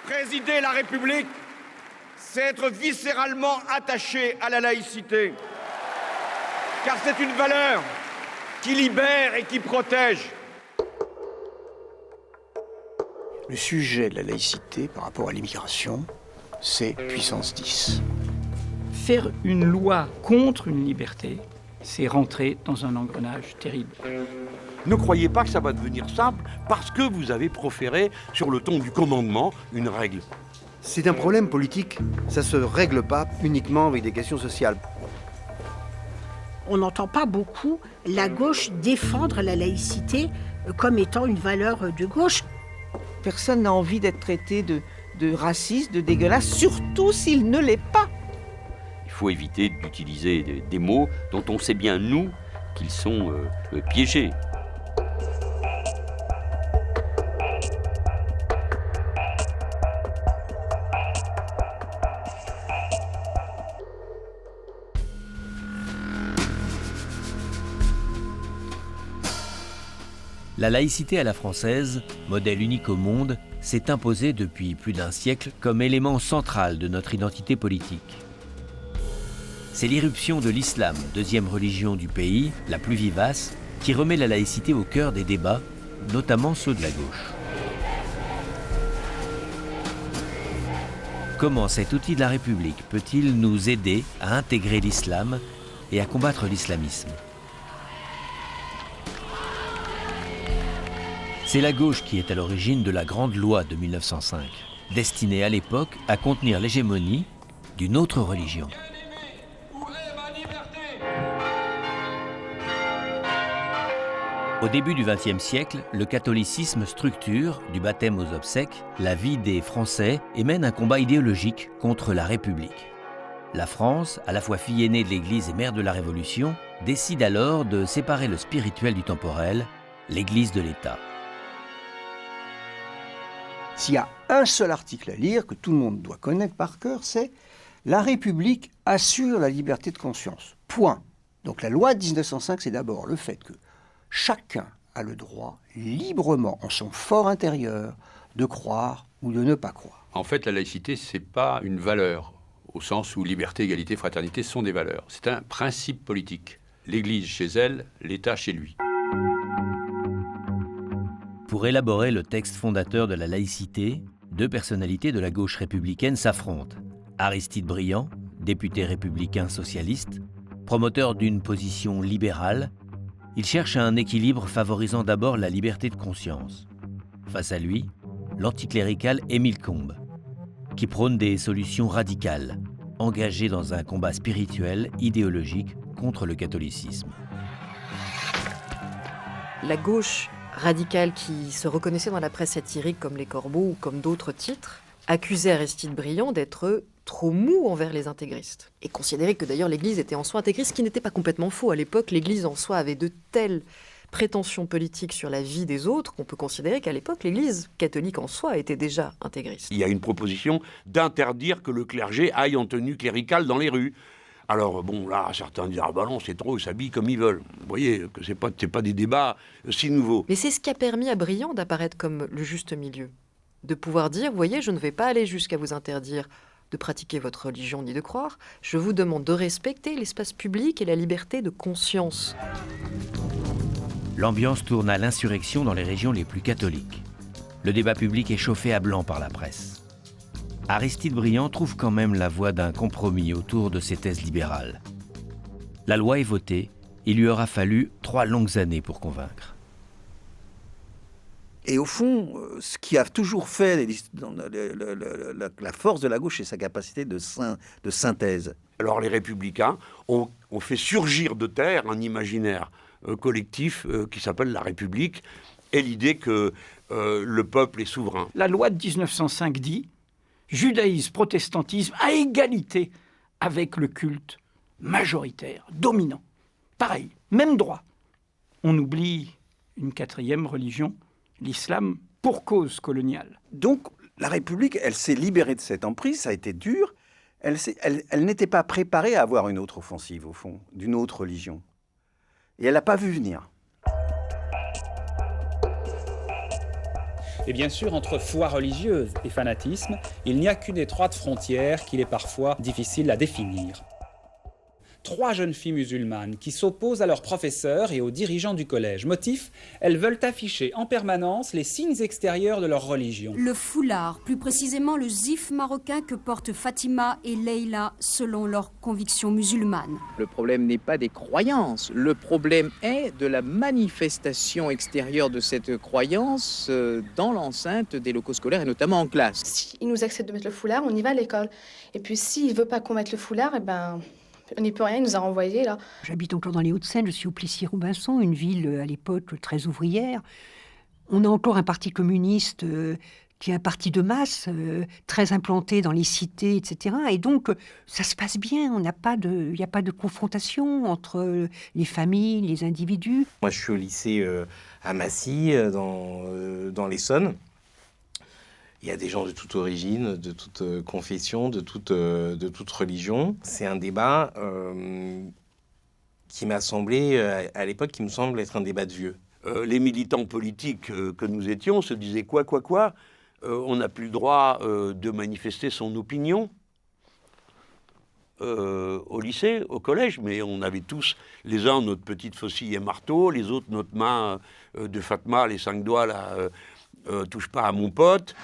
Présider la République, c'est être viscéralement attaché à la laïcité. Car c'est une valeur qui libère et qui protège. Le sujet de la laïcité par rapport à l'immigration, c'est puissance 10. Faire une loi contre une liberté, c'est rentrer dans un engrenage terrible. Ne croyez pas que ça va devenir simple parce que vous avez proféré sur le ton du commandement une règle. C'est un problème politique. Ça se règle pas uniquement avec des questions sociales. On n'entend pas beaucoup la gauche défendre la laïcité comme étant une valeur de gauche. Personne n'a envie d'être traité de raciste, de dégueulasse, surtout s'il ne l'est pas. Il faut éviter d'utiliser des mots dont on sait bien, nous, qu'ils sont piégés. La laïcité à la française, modèle unique au monde, s'est imposée depuis plus d'un siècle comme élément central de notre identité politique. C'est l'irruption de l'islam, deuxième religion du pays, la plus vivace, qui remet la laïcité au cœur des débats, notamment ceux de la gauche. Comment cet outil de la République peut-il nous aider à intégrer l'islam et à combattre l'islamisme ? C'est la gauche qui est à l'origine de la Grande Loi de 1905, destinée à l'époque à contenir l'hégémonie d'une autre religion. Au début du XXe siècle, le catholicisme structure, du baptême aux obsèques, la vie des Français et mène un combat idéologique contre la République. La France, à la fois fille aînée de l'Église et mère de la Révolution, décide alors de séparer le spirituel du temporel, l'Église de l'État. S'il y a un seul article à lire que tout le monde doit connaître par cœur, c'est « La République assure la liberté de conscience ». Point. Donc la loi de 1905, c'est d'abord le fait que chacun a le droit, librement, en son fort intérieur, de croire ou de ne pas croire. En fait, la laïcité, c'est pas une valeur, au sens où liberté, égalité, fraternité sont des valeurs. C'est un principe politique. L'Église chez elle, l'État chez lui. Pour élaborer le texte fondateur de la laïcité, deux personnalités de la gauche républicaine s'affrontent. Aristide Briand, député républicain socialiste, promoteur d'une position libérale, il cherche un équilibre favorisant d'abord la liberté de conscience. Face à lui, l'anticlérical Émile Combes, qui prône des solutions radicales, engagé dans un combat spirituel, idéologique contre le catholicisme. La gauche radicale qui se reconnaissait dans la presse satirique comme Les Corbeaux ou comme d'autres titres, accusait Aristide Briand d'être trop mou envers les intégristes. Et considérait que d'ailleurs l'Église était en soi intégriste, ce qui n'était pas complètement faux. À l'époque, l'Église en soi avait de telles prétentions politiques sur la vie des autres qu'on peut considérer qu'à l'époque, l'Église catholique en soi était déjà intégriste. Il y a une proposition d'interdire que le clergé aille en tenue cléricale dans les rues. Alors, bon, là, certains disent « Ah ben non, c'est trop, ils s'habillent comme ils veulent ». Vous voyez que c'est pas des débats si nouveaux. Mais c'est ce qui a permis à Briand d'apparaître comme le juste milieu. De pouvoir dire « Vous voyez, je ne vais pas aller jusqu'à vous interdire de pratiquer votre religion ni de croire. Je vous demande de respecter l'espace public et la liberté de conscience. » L'ambiance tourne à l'insurrection dans les régions les plus catholiques. Le débat public est chauffé à blanc par la presse. Aristide Briand trouve quand même la voie d'un compromis autour de ses thèses libérales. La loi est votée, il lui aura fallu 3 longues années pour convaincre. Et au fond, ce qui a toujours fait la force de la gauche, c'est sa capacité de synthèse. Alors les républicains ont fait surgir de terre un imaginaire collectif qui s'appelle la République et l'idée que le peuple est souverain. La loi de 1905 dit « Judaïsme, protestantisme à égalité avec le culte majoritaire, dominant. » Pareil, même droit. On oublie une 4e religion, l'islam, pour cause coloniale. Donc la République, elle s'est libérée de cette emprise, ça a été dur. Elle n'était pas préparée à avoir une autre offensive, au fond, d'une autre religion. Et elle n'a pas vu venir. Et bien sûr, entre foi religieuse et fanatisme, il n'y a qu'une étroite frontière qu'il est parfois difficile à définir. 3 jeunes filles musulmanes qui s'opposent à leurs professeurs et aux dirigeants du collège. Motif, elles veulent afficher en permanence les signes extérieurs de leur religion. Le foulard, plus précisément le zif marocain que portent Fatima et Leïla selon leurs convictions musulmanes. Le problème n'est pas des croyances, le problème est de la manifestation extérieure de cette croyance dans l'enceinte des locaux scolaires et notamment en classe. S'il nous accepte de mettre le foulard, on y va à l'école. Et puis s'il ne veut pas qu'on mette le foulard, eh ben... on n'y peut rien, il nous a renvoyés, là. J'habite encore dans les Hauts-de-Seine, je suis au Plessis-Robinson, une ville à l'époque très ouvrière. On a encore un parti communiste qui est un parti de masse, très implanté dans les cités, etc. Et donc, ça se passe bien, il n'y a pas de confrontation entre les familles, les individus. Moi, je suis au lycée à Massy, dans l'Essonne. Il y a des gens de toute origine, de toute confession, de toute religion. C'est un débat qui m'a semblé, à l'époque, qui me semble être un débat de vieux. Les militants politiques que nous étions se disaient quoi on n'a plus le droit de manifester son opinion au lycée, au collège, mais on avait tous, les uns notre petite faucille et marteau, les autres notre main de Fatma, les 5 doigts là... touche pas à mon pote.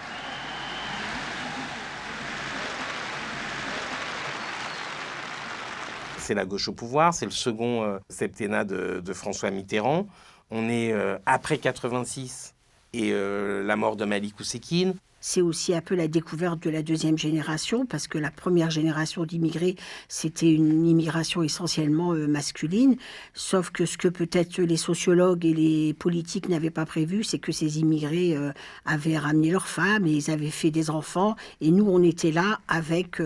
C'est la gauche au pouvoir, c'est le second septennat de François Mitterrand. On est après 86 et la mort de Malik Oussekine. C'est aussi un peu la découverte de la deuxième génération, parce que la première génération d'immigrés, c'était une immigration essentiellement masculine. Sauf que ce que peut-être les sociologues et les politiques n'avaient pas prévu, c'est que ces immigrés avaient ramené leurs femmes et ils avaient fait des enfants. Et nous, on était là avec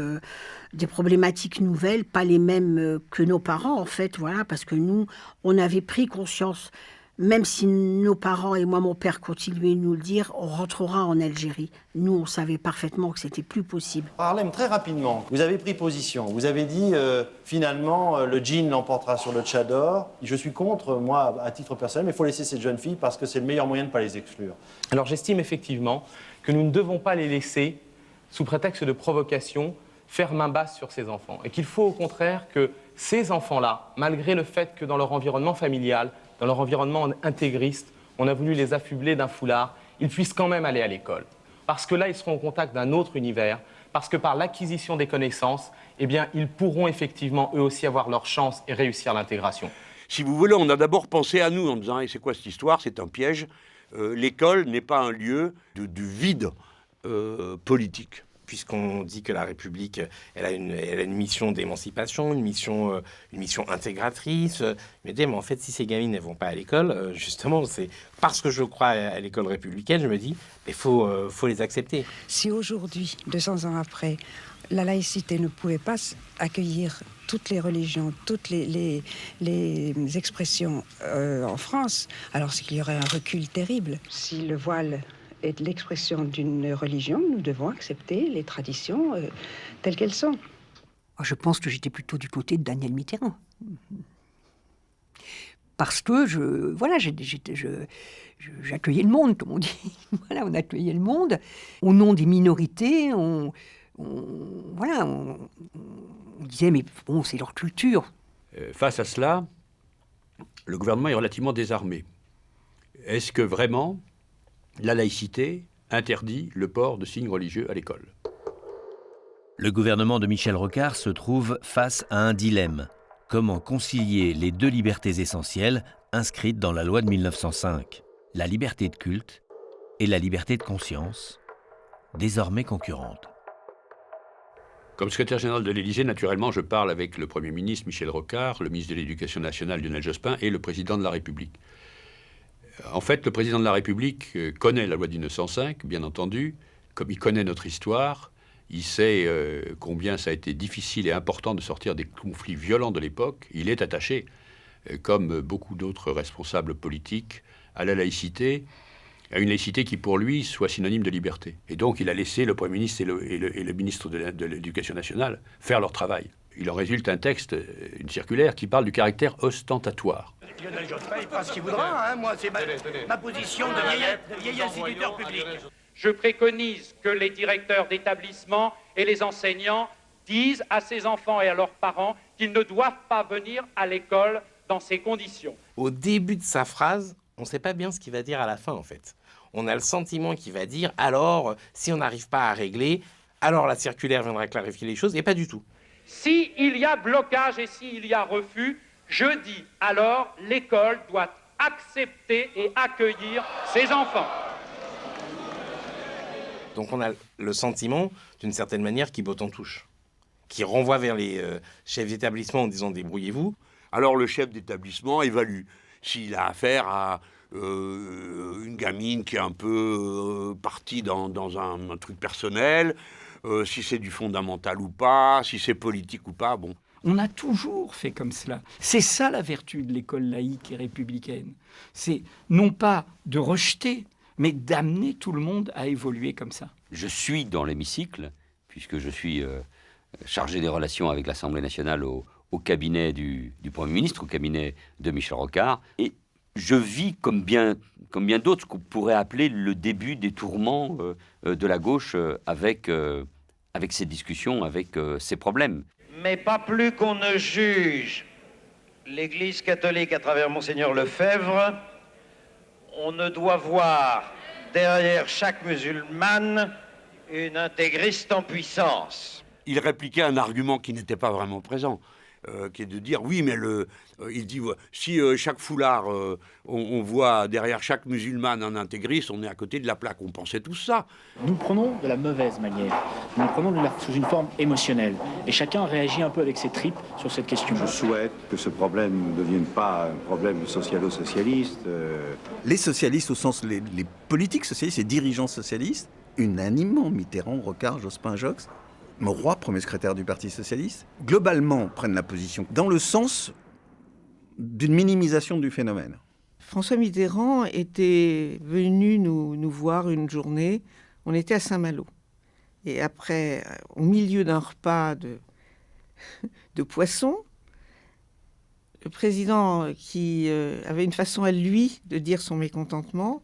des problématiques nouvelles, pas les mêmes que nos parents, en fait, voilà, parce que nous, on avait pris conscience. Même si nos parents et moi, mon père, continuaient de nous le dire, on rentrera en Algérie. Nous, on savait parfaitement que c'était plus possible. Harlem, très rapidement, vous avez pris position. Vous avez dit, finalement, le djinn l'emportera sur le tchador. Je suis contre, moi, à titre personnel, mais il faut laisser ces jeunes filles parce que c'est le meilleur moyen de ne pas les exclure. Alors j'estime effectivement que nous ne devons pas les laisser, sous prétexte de provocation, faire main basse sur ces enfants. Et qu'il faut au contraire que ces enfants-là, malgré le fait que dans leur environnement familial, dans leur environnement intégriste, on a voulu les affubler d'un foulard, ils puissent quand même aller à l'école. Parce que là, ils seront au contact d'un autre univers, parce que par l'acquisition des connaissances, eh bien, ils pourront effectivement, eux aussi, avoir leur chance et réussir l'intégration. Si vous voulez, on a d'abord pensé à nous en disant « c'est quoi cette histoire ? C'est un piège. L'école n'est pas un lieu du vide politique. » Puisqu'on dit que la République, elle a une mission d'émancipation, une mission intégratrice. Je me dis, mais en fait, si ces gamines ne vont pas à l'école, justement, c'est parce que je crois à l'école républicaine, je me dis, il faut les accepter. Si aujourd'hui, 200 ans après, la laïcité ne pouvait pas accueillir toutes les religions, toutes les expressions en France, alors c'est qu'il y aurait un recul terrible. Si le voile est l'expression d'une religion, nous devons accepter les traditions telles qu'elles sont. Je pense que j'étais plutôt du côté de Daniel Mitterrand. Parce que j'accueillais le monde, comme on dit. Voilà, on accueillait le monde. Au nom des minorités, on disait, mais bon, c'est leur culture. Face à cela, le gouvernement est relativement désarmé. Est-ce que vraiment la laïcité interdit le port de signes religieux à l'école? Le gouvernement de Michel Rocard se trouve face à un dilemme. Comment concilier les 2 libertés essentielles inscrites dans la loi de 1905, la liberté de culte et la liberté de conscience, désormais concurrentes? Comme secrétaire général de l'Élysée, naturellement, je parle avec le Premier ministre Michel Rocard, le ministre de l'Éducation nationale Lionel Jospin et le président de la République. En fait, le président de la République connaît la loi de 1905, bien entendu, comme il connaît notre histoire, il sait combien ça a été difficile et important de sortir des conflits violents de l'époque. Il est attaché, comme beaucoup d'autres responsables politiques, à la laïcité, à une laïcité qui, pour lui, soit synonyme de liberté. Et donc, il a laissé le Premier ministre et le ministre de l'Éducation nationale faire leur travail. il en résulte un texte, une circulaire, qui parle du caractère ostentatoire. Lionel Jospin, il fera ce qu'il voudra, hein. Moi, c'est ma position de vieil instituteur public. Je préconise que les directeurs d'établissement et les enseignants disent à ces enfants et à leurs parents qu'ils ne doivent pas venir à l'école dans ces conditions. Au début de sa phrase, on ne sait pas bien ce qu'il va dire à la fin, en fait. On a le sentiment qu'il va dire, alors, si on n'arrive pas à régler, alors la circulaire viendra clarifier les choses, et pas du tout. S'il y a blocage et s'il y a refus, je dis alors l'école doit accepter et accueillir ces enfants. Donc on a le sentiment, d'une certaine manière, qu'il botte en touche, qui renvoie vers les chefs d'établissement en disant « débrouillez-vous ». Alors le chef d'établissement évalue s'il a affaire à une gamine qui est un peu partie dans un truc personnel, si c'est du fondamental ou pas, si c'est politique ou pas, bon. On a toujours fait comme cela. C'est ça la vertu de l'école laïque et républicaine. C'est non pas de rejeter, mais d'amener tout le monde à évoluer comme ça. Je suis dans l'hémicycle, puisque je suis chargé des relations avec l'Assemblée nationale au cabinet du Premier ministre, au cabinet de Michel Rocard, et je vis comme bien d'autres ce qu'on pourrait appeler le début des tourments de la gauche avec ces discussions, avec ces problèmes. Mais pas plus qu'on ne juge l'Église catholique à travers Monseigneur Lefebvre, on ne doit voir derrière chaque musulmane une intégriste en puissance. Il répliquait un argument qui n'était pas vraiment présent, qui est de dire, oui, mais il dit, si chaque foulard, on voit derrière chaque musulmane un intégriste, on est à côté de la plaque. On pensait tous ça. Nous le prenons de la mauvaise manière. Nous le prenons sous une forme émotionnelle. Et chacun réagit un peu avec ses tripes sur cette question. Je souhaite que ce problème ne devienne pas un problème socialo-socialiste. Les socialistes, au sens les politiques socialistes, les dirigeants socialistes, unanimement, Mitterrand, Rocard, Jospin, Joxe, Mauroy, premier secrétaire du Parti socialiste, globalement prennent la position dans le sens d'une minimisation du phénomène. François Mitterrand était venu nous voir une journée, on était à Saint-Malo. Et après, au milieu d'un repas de poisson, le président, qui avait une façon à lui de dire son mécontentement,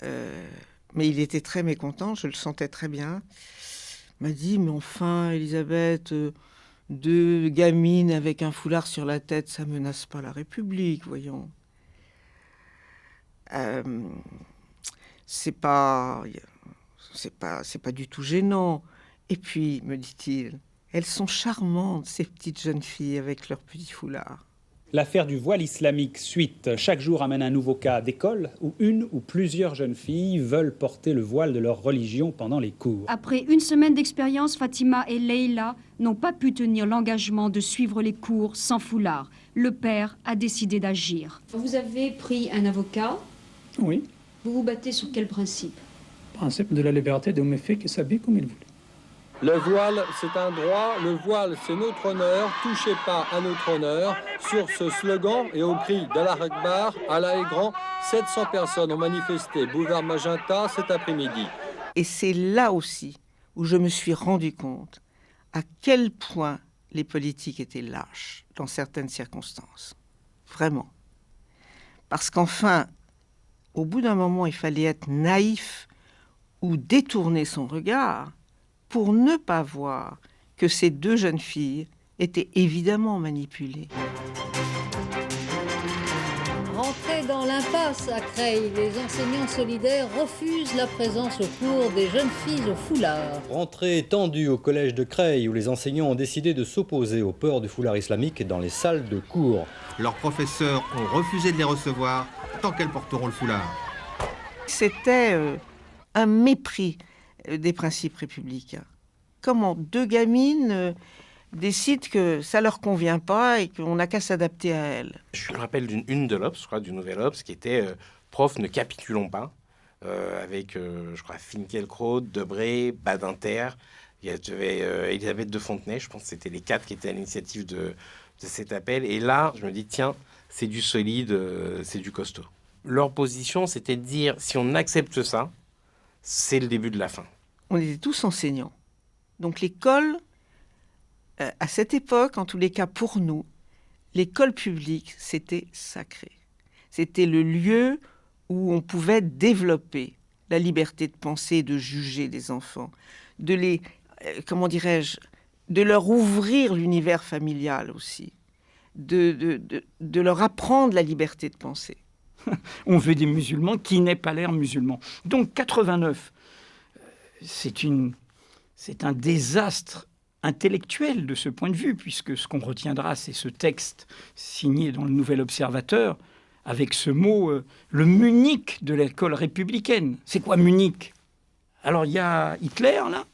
mais il était très mécontent, je le sentais très bien, m'a dit, mais enfin, Elisabeth, deux gamines avec un foulard sur la tête, ça menace pas la République, voyons. C'est pas du tout gênant. Et puis, me dit-il, elles sont charmantes, ces petites jeunes filles avec leurs petits foulards. L'affaire du voile islamique suite. Chaque jour amène un nouveau cas d'école où une ou plusieurs jeunes filles veulent porter le voile de leur religion pendant les cours. Après une semaine d'expérience, Fatima et Leïla n'ont pas pu tenir l'engagement de suivre les cours sans foulard. Le père a décidé d'agir. Vous avez pris un avocat. Oui. Vous vous battez sur quel principe? Principe de la liberté de mes filles qui s'habillent comme ils voulaient. Le voile, c'est un droit, le voile, c'est notre honneur, touchez pas à notre honneur. Sur ce slogan et au cri d'Allah Akbar, Allah est grand, 700 personnes ont manifesté boulevard Magenta cet après-midi. Et c'est là aussi où je me suis rendu compte à quel point les politiques étaient lâches dans certaines circonstances. Vraiment. Parce qu'enfin, au bout d'un moment, il fallait être naïf ou détourner son regard pour ne pas voir que ces deux jeunes filles étaient évidemment manipulées. Rentrés dans l'impasse à Creil, les enseignants solidaires refusent la présence au cours des jeunes filles au foulard. Rentrée tendue au collège de Creil, où les enseignants ont décidé de s'opposer au port du foulard islamique dans les salles de cours. Leurs professeurs ont refusé de les recevoir tant qu'elles porteront le foulard. C'était un mépris des principes républicains. Comment deux gamines décident que ça leur convient pas et qu'on n'a qu'à s'adapter à elles. Je me rappelle d'une une de l'Obs, je crois, du Nouvel Obs, qui était prof, ne capitulons pas, avec, je crois, Finkielkraut, Debré, Badinter. Il y avait Elisabeth de Fontenay, je pense que c'était les 4 qui étaient à l'initiative de cet appel. Et là, je me dis, tiens, c'est du solide, c'est du costaud. Leur position, c'était de dire, si on accepte ça, c'est le début de la fin. On était tous enseignants. Donc l'école à cette époque, en tous les cas pour nous, l'école publique, c'était sacré. C'était le lieu où on pouvait développer la liberté de penser et de juger des enfants, de les, de leur ouvrir l'univers familial aussi, de leur apprendre la liberté de penser. On veut des musulmans qui n'aient pas l'air musulmans. Donc 89, c'est un désastre intellectuel de ce point de vue, puisque ce qu'on retiendra, c'est ce texte signé dans le Nouvel Observateur, avec ce mot, le Munich de l'école républicaine. C'est quoi Munich? Alors il y a Hitler, là,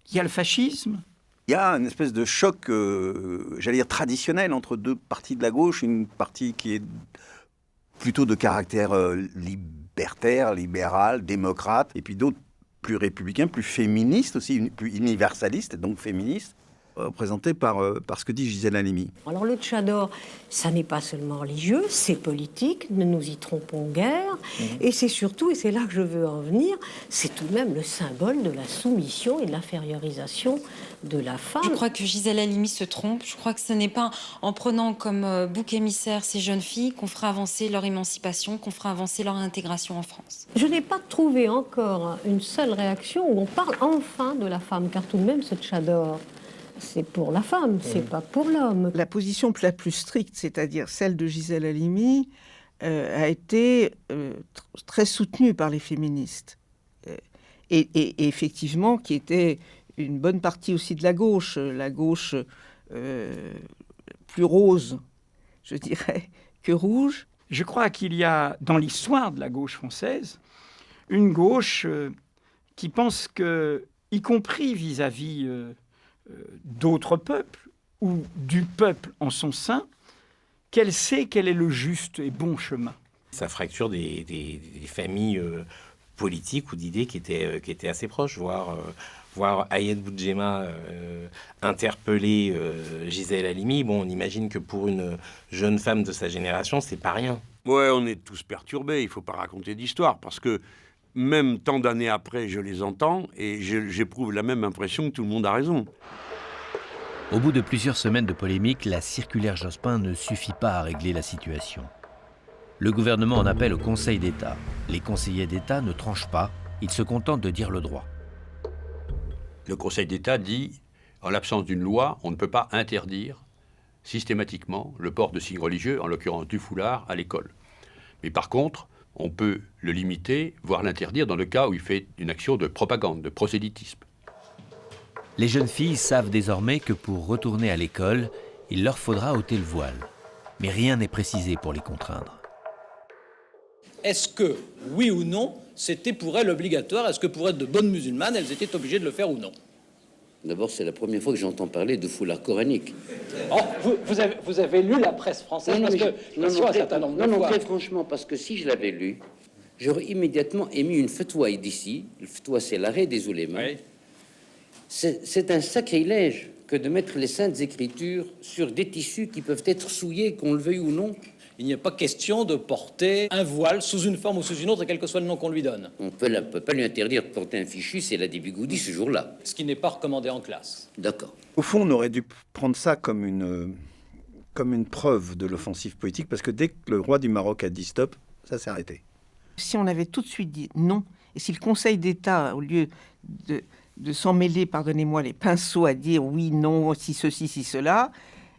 il y a le fascisme. Il y a une espèce de choc, j'allais dire traditionnel, entre deux parties de la gauche, une partie qui est plutôt de caractère libertaire, libéral, démocrate, et puis d'autres plus républicains, plus féministes aussi, plus universalistes, donc féministes, représentés par ce que dit Gisèle Halimi. Alors le tchador, ça n'est pas seulement religieux, c'est politique, ne nous y trompons guère, et c'est surtout, et c'est là que je veux en venir, c'est tout de même le symbole de la soumission et de l'infériorisation de la femme. Je crois que Gisèle Halimi se trompe. Je crois que ce n'est pas en prenant comme bouc émissaire ces jeunes filles qu'on fera avancer leur émancipation, qu'on fera avancer leur intégration en France. Je n'ai pas trouvé encore une seule réaction où on parle enfin de la femme, car tout de même ce tchador, c'est pour la femme, c'est pas pour l'homme. La position la plus stricte, c'est-à-dire celle de Gisèle Halimi, a été très soutenue par les féministes. Et effectivement, qui était une bonne partie aussi de la gauche plus rose, je dirais, que rouge. Je crois qu'il y a, dans l'histoire de la gauche française, une gauche qui pense que, y compris vis-à-vis d'autres peuples, ou du peuple en son sein, qu'elle sait quel est le juste et bon chemin. Ça fracture des familles politiques ou d'idées qui étaient assez proches, voir Ayet Boudjema interpeller Gisèle Halimi. Bon, on imagine que pour une jeune femme de sa génération, c'est pas rien. Ouais, on est tous perturbés, il ne faut pas raconter d'histoire, parce que même tant d'années après, je les entends et j'éprouve la même impression que tout le monde a raison. Au bout de plusieurs semaines de polémique, la circulaire Jospin ne suffit pas à régler la situation. Le gouvernement en appelle au Conseil d'État. Les conseillers d'État ne tranchent pas, ils se contentent de dire le droit. Le Conseil d'État dit, en l'absence d'une loi, on ne peut pas interdire systématiquement le port de signes religieux, en l'occurrence du foulard, à l'école. Mais par contre, on peut le limiter, voire l'interdire dans le cas où il fait une action de propagande, de prosélytisme. Les jeunes filles savent désormais que pour retourner à l'école, il leur faudra ôter le voile. Mais rien n'est précisé pour les contraindre. Est-ce que, oui ou non, c'était pour elles obligatoire? Est-ce que pour être de bonnes musulmanes, elles étaient obligées de le faire ou non? D'abord, c'est la première fois que j'entends parler de foulard coranique. Oh, vous avez lu la presse française? Non, très franchement, parce que si je l'avais lu, j'aurais immédiatement émis une fatwa d'ici. Le fatwa, c'est l'arrêt des oulémas. Oui. C'est un sacrilège que de mettre les saintes écritures sur des tissus qui peuvent être souillés, qu'on le veuille ou non. Il n'y a pas question de porter un voile sous une forme ou sous une autre, quel que soit le nom qu'on lui donne. On peut pas lui interdire de porter un fichu si elle a des bigoudis ce jour-là. Ce qui n'est pas recommandé en classe. D'accord. Au fond, on aurait dû prendre ça comme une preuve de l'offensive politique, parce que dès que le roi du Maroc a dit stop, ça s'est arrêté. Si on avait tout de suite dit non, et si le Conseil d'État, au lieu de s'en mêler, pardonnez-moi, les pinceaux à dire oui, non, si ceci, si cela,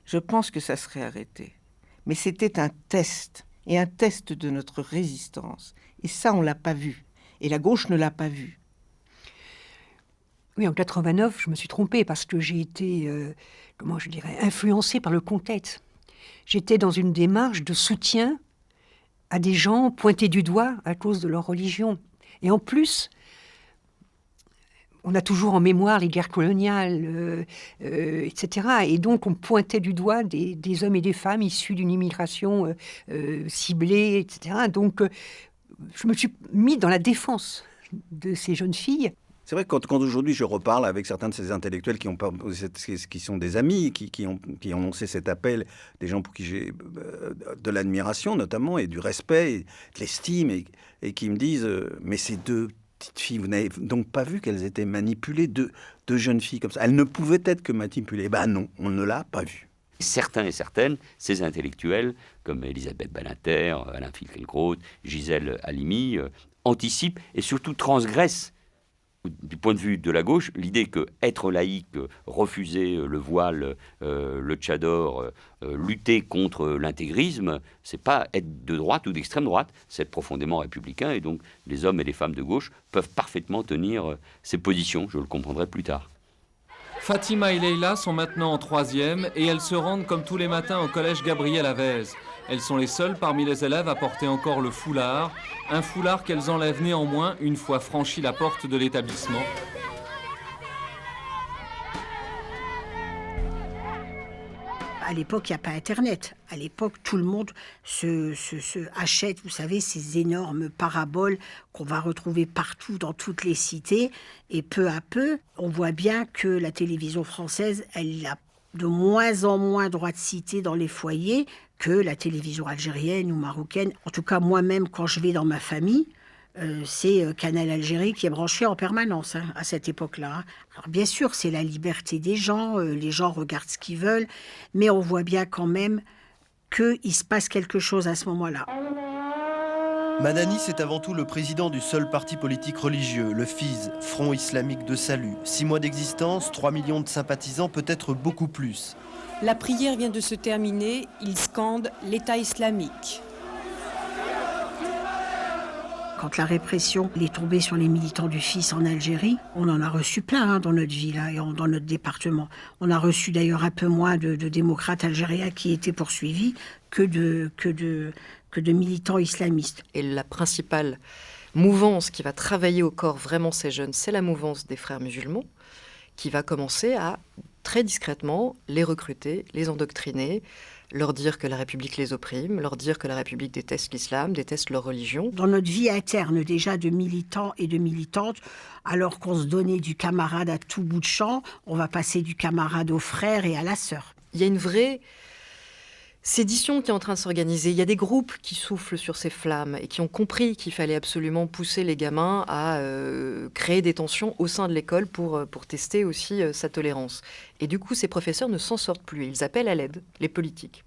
je pense que ça serait arrêté. Mais c'était un test, et un test de notre résistance. Et ça, on ne l'a pas vu. Et la gauche ne l'a pas vu. Oui, en 89, je me suis trompée parce que j'ai été, influencée par le contexte. J'étais dans une démarche de soutien à des gens pointés du doigt à cause de leur religion. Et en plus, on a toujours en mémoire les guerres coloniales, etc. Et donc, on pointait du doigt des hommes et des femmes issus d'une immigration ciblée, etc. Donc, je me suis mis dans la défense de ces jeunes filles. C'est vrai que quand aujourd'hui je reparle avec certains de ces intellectuels qui sont des amis, qui ont lancé cet appel, des gens pour qui j'ai de l'admiration notamment, et du respect, et de l'estime, et qui me disent « mais ces deux petites filles, vous n'avez donc pas vu qu'elles étaient manipulées, de jeunes filles comme ça. Elles ne pouvaient être que manipulées. Ben non, on ne l'a pas vu. Certains et certaines, ces intellectuels, comme Elisabeth Badinter, Alain Finkielkraut, Gisèle Halimi, anticipent et surtout transgressent, du point de vue de la gauche, l'idée que être laïque, refuser le voile, le tchador, lutter contre l'intégrisme, c'est pas être de droite ou d'extrême droite, c'est être profondément républicain. Et donc, les hommes et les femmes de gauche peuvent parfaitement tenir ces positions. Je le comprendrai plus tard. Fatima et Leïla sont maintenant en 3e et elles se rendent comme tous les matins au collège Gabriel Avez. Elles sont les seules parmi les élèves à porter encore le foulard, un foulard qu'elles enlèvent néanmoins une fois franchi la porte de l'établissement. À l'époque, il n'y a pas Internet. À l'époque, tout le monde se achète, vous savez, ces énormes paraboles qu'on va retrouver partout dans toutes les cités. Et peu à peu, on voit bien que la télévision française, elle a de moins en moins droit de cité dans les foyers que la télévision algérienne ou marocaine. En tout cas, moi-même, quand je vais dans ma famille, c'est Canal Algérie qui est branché en permanence à cette époque-là. Alors bien sûr, c'est la liberté des gens, les gens regardent ce qu'ils veulent, mais on voit bien quand même qu'il se passe quelque chose à ce moment-là. Madani, c'est avant tout le président du seul parti politique religieux, le FIS, Front Islamique de Salut. 6 mois d'existence, 3 millions de sympathisants, peut-être beaucoup plus. La prière vient de se terminer, il scande l'État islamique. Quand la répression est tombée sur les militants du FIS en Algérie, on en a reçu plein dans notre ville et dans notre département. On a reçu d'ailleurs un peu moins de démocrates algériens qui étaient poursuivis que de militants islamistes. Et la principale mouvance qui va travailler au corps vraiment ces jeunes, c'est la mouvance des frères musulmans, qui va commencer à très discrètement les recruter, les endoctriner, leur dire que la République les opprime, leur dire que la République déteste l'islam, déteste leur religion. Dans notre vie interne déjà de militants et de militantes, alors qu'on se donnait du camarade à tout bout de champ, on va passer du camarade au frère et à la sœur. Il y a une vraie sédition qui est en train de s'organiser. Il y a des groupes qui soufflent sur ces flammes et qui ont compris qu'il fallait absolument pousser les gamins à créer des tensions au sein de l'école pour tester aussi sa tolérance. Et du coup, ces professeurs ne s'en sortent plus. Ils appellent à l'aide les politiques.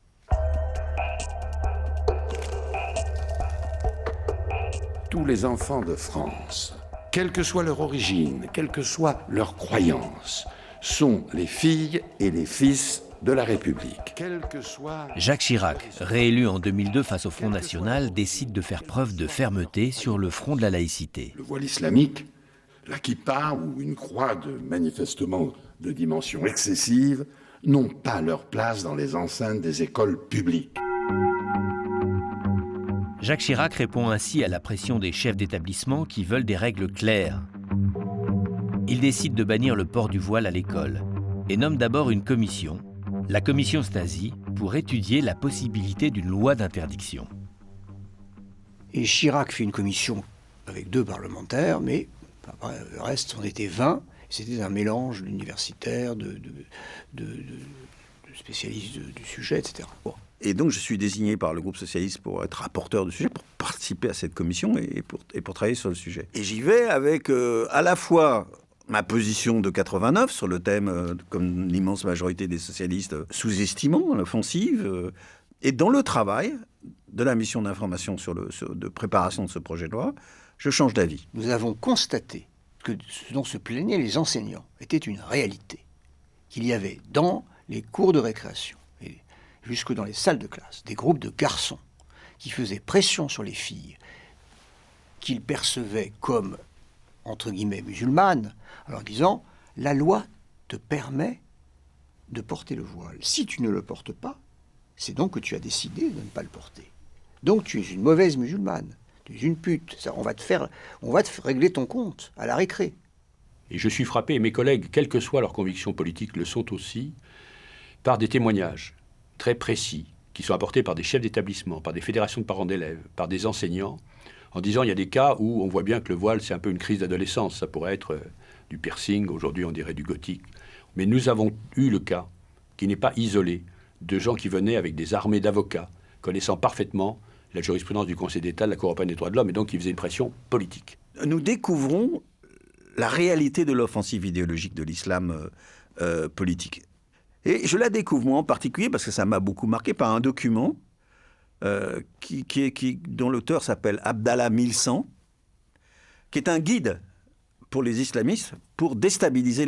Tous les enfants de France, quelle que soit leur origine, quelle que soit leur croyance, sont les filles et les fils de la République. Jacques Chirac, réélu en 2002 face au Front National, décide de faire preuve de fermeté sur le front de la laïcité. Le voile islamique, la kippa ou une croix manifestement de dimension excessive n'ont pas leur place dans les enceintes des écoles publiques. Jacques Chirac répond ainsi à la pression des chefs d'établissement qui veulent des règles claires. Il décide de bannir le port du voile à l'école et nomme d'abord une commission, la commission Stasi, pour étudier la possibilité d'une loi d'interdiction. Et Chirac fait une commission avec 2 parlementaires, mais le reste, on était 20. C'était un mélange d'universitaires, de spécialistes du sujet, etc. Bon. Et donc, je suis désigné par le groupe socialiste pour être rapporteur du sujet, pour participer à cette commission et pour travailler sur le sujet. Et j'y vais avec à la fois ma position de 89 sur le thème, comme l'immense majorité des socialistes, sous-estimant l'offensive, et dans le travail de la mission d'information de préparation de ce projet de loi, je change d'avis. Nous avons constaté que ce dont se plaignaient les enseignants était une réalité, qu'il y avait dans les cours de récréation, et jusque dans les salles de classe, des groupes de garçons qui faisaient pression sur les filles, qu'ils percevaient comme, entre guillemets, musulmanes, en leur disant « la loi te permet de porter le voile. Si tu ne le portes pas, c'est donc que tu as décidé de ne pas le porter. Donc tu es une mauvaise musulmane, tu es une pute. Ça, on va te régler ton compte à la récré. » Et je suis frappé, et mes collègues, quelles que soient leurs convictions politiques, le sont aussi, par des témoignages très précis qui sont apportés par des chefs d'établissement, par des fédérations de parents d'élèves, par des enseignants, en disant il y a des cas où on voit bien que le voile, c'est un peu une crise d'adolescence. Ça pourrait être du piercing, aujourd'hui on dirait du gothique. Mais nous avons eu le cas, qui n'est pas isolé, de gens qui venaient avec des armées d'avocats, connaissant parfaitement la jurisprudence du Conseil d'État, de la Cour européenne des droits de l'homme, et donc qui faisaient une pression politique. nous découvrons la réalité de l'offensive idéologique de l'islam politique. Et je la découvre, moi en particulier, parce que ça m'a beaucoup marqué, par un document dont l'auteur s'appelle Abdallah Milsan, qui est un guide pour les islamistes pour déstabiliser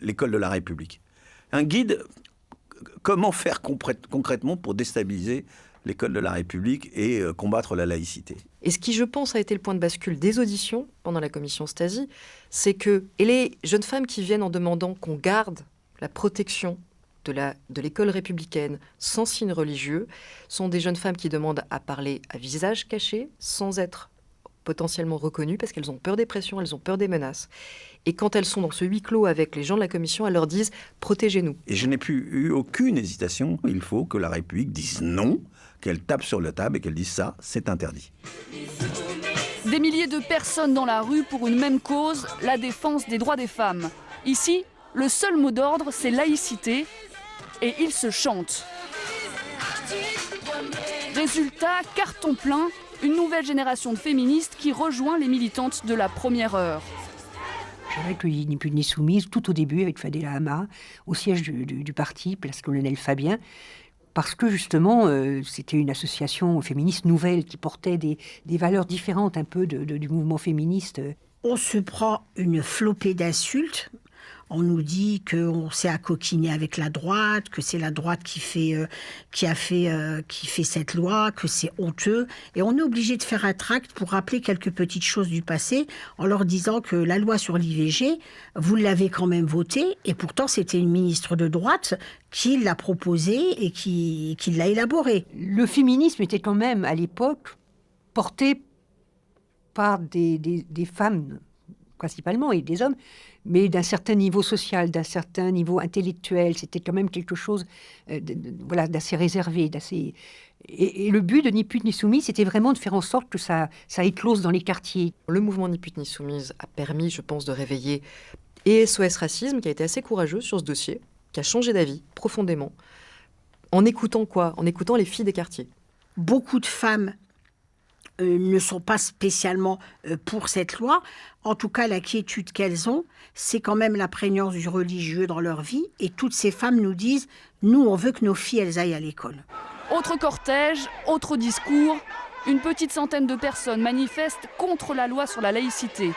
l'école de la République. Un guide, comment faire concrètement pour déstabiliser l'école de la République et combattre la laïcité. Et ce qui, je pense, a été le point de bascule des auditions pendant la commission Stasi, c'est que les jeunes femmes qui viennent en demandant qu'on garde la protection de l'école républicaine sans signe religieux sont des jeunes femmes qui demandent à parler à visage caché, sans être potentiellement reconnues, parce qu'elles ont peur des pressions, elles ont peur des menaces. Et quand elles sont dans ce huis clos avec les gens de la commission, elles leur disent « protégez-nous ». Et je n'ai eu aucune hésitation. Il faut que la République dise non, qu'elle tape sur la table et qu'elle dise ça, c'est interdit. Des milliers de personnes dans la rue pour une même cause, la défense des droits des femmes. Ici, le seul mot d'ordre, c'est laïcité, et ils se chantent. Résultat, carton plein, une nouvelle génération de féministes qui rejoint les militantes de la première heure. J'avais accueilli Ni Putes Ni Soumises tout au début avec Fadela Hamma, au siège du parti, place Colonel Fabien, parce que justement, c'était une association féministe nouvelle qui portait des valeurs différentes un peu du mouvement féministe. On se prend une flopée d'insultes. On nous dit qu'on s'est accoquiné avec la droite, que c'est la droite qui fait cette loi, que c'est honteux. Et on est obligé de faire un tract pour rappeler quelques petites choses du passé, en leur disant que la loi sur l'IVG, vous l'avez quand même votée, et pourtant c'était une ministre de droite qui l'a proposée et qui l'a élaborée. Le féminisme était quand même, à l'époque, porté par des femmes, principalement, et des hommes, mais d'un certain niveau social, d'un certain niveau intellectuel. C'était quand même quelque chose d'assez réservé. Et le but de Ni Putes Ni Soumises, c'était vraiment de faire en sorte que ça éclose dans les quartiers. Le mouvement Ni Putes Ni Soumises a permis, je pense, de réveiller et SOS Racisme, qui a été assez courageux sur ce dossier, qui a changé d'avis profondément, en écoutant quoi ? En écoutant les filles des quartiers. Beaucoup de femmes ne sont pas spécialement pour cette loi. En tout cas, la quiétude qu'elles ont, c'est quand même la prégnance du religieux dans leur vie. Et toutes ces femmes nous disent, nous, on veut que nos filles, elles aillent à l'école. Autre cortège, autre discours. Une petite centaine de personnes manifestent contre la loi sur la laïcité.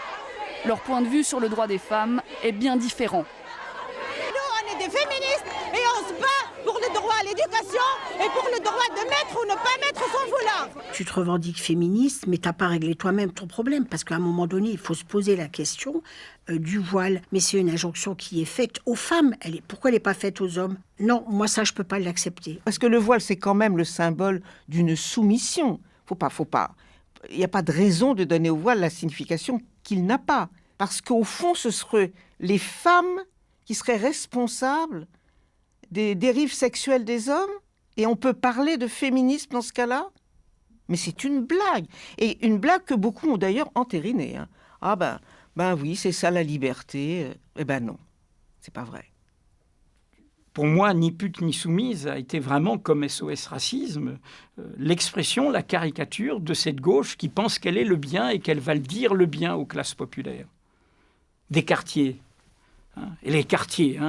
Leur point de vue sur le droit des femmes est bien différent. Nous, on est des féministes et on se bat pour le droit à l'éducation et pour le droit de mettre ou ne pas mettre son foulard. Tu te revendiques féministe, mais t'as pas réglé toi-même ton problème, parce qu'à un moment donné, il faut se poser la question du voile. Mais c'est une injonction qui est faite aux femmes. Pourquoi elle n'est pas faite aux hommes ? Non, moi ça, je peux pas l'accepter. Parce que le voile, c'est quand même le symbole d'une soumission. Faut pas. Il n'y a pas de raison de donner au voile la signification qu'il n'a pas. Parce qu'au fond, ce seraient les femmes qui seraient responsables des dérives sexuelles des hommes, et on peut parler de féminisme dans ce cas-là ? Mais c'est une blague, et une blague que beaucoup ont d'ailleurs entérinée. Ah ben oui, c'est ça la liberté. Eh ben non, c'est pas vrai. Pour moi, Ni Putes Ni Soumises a été vraiment, comme SOS Racisme, l'expression, la caricature de cette gauche qui pense qu'elle est le bien et qu'elle va le dire le bien aux classes populaires. Des quartiers. Et les quartiers,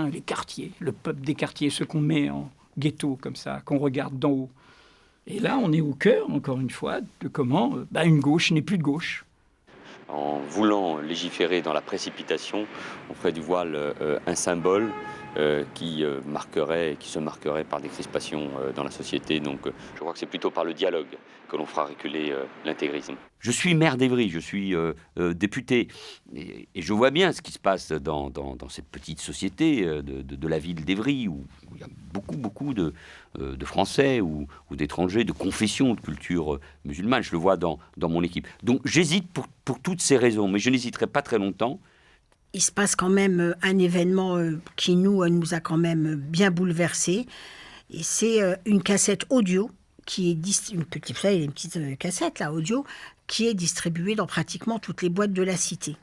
le peuple des quartiers, ceux qu'on met en ghetto comme ça, qu'on regarde d'en haut. Et là, on est au cœur, encore une fois, de comment une gauche n'est plus de gauche. En voulant légiférer dans la précipitation, on ferait du voile un symbole qui se marquerait par des crispations dans la société. Donc je crois que c'est plutôt par le dialogue que l'on fera reculer l'intégrisme. Je suis maire d'Évry, je suis député, et je vois bien ce qui se passe dans cette petite société de la ville d'Évry, où il y a beaucoup de Français ou d'étrangers, de confession, de culture musulmane. Je le vois dans mon équipe. Donc j'hésite pour toutes ces raisons, mais je n'hésiterai pas très longtemps. Il se passe quand même un événement qui nous a quand même bien bouleversés. Et c'est une cassette audio qui est une petite cassette là, audio qui est distribuée dans pratiquement toutes les boîtes de la cité.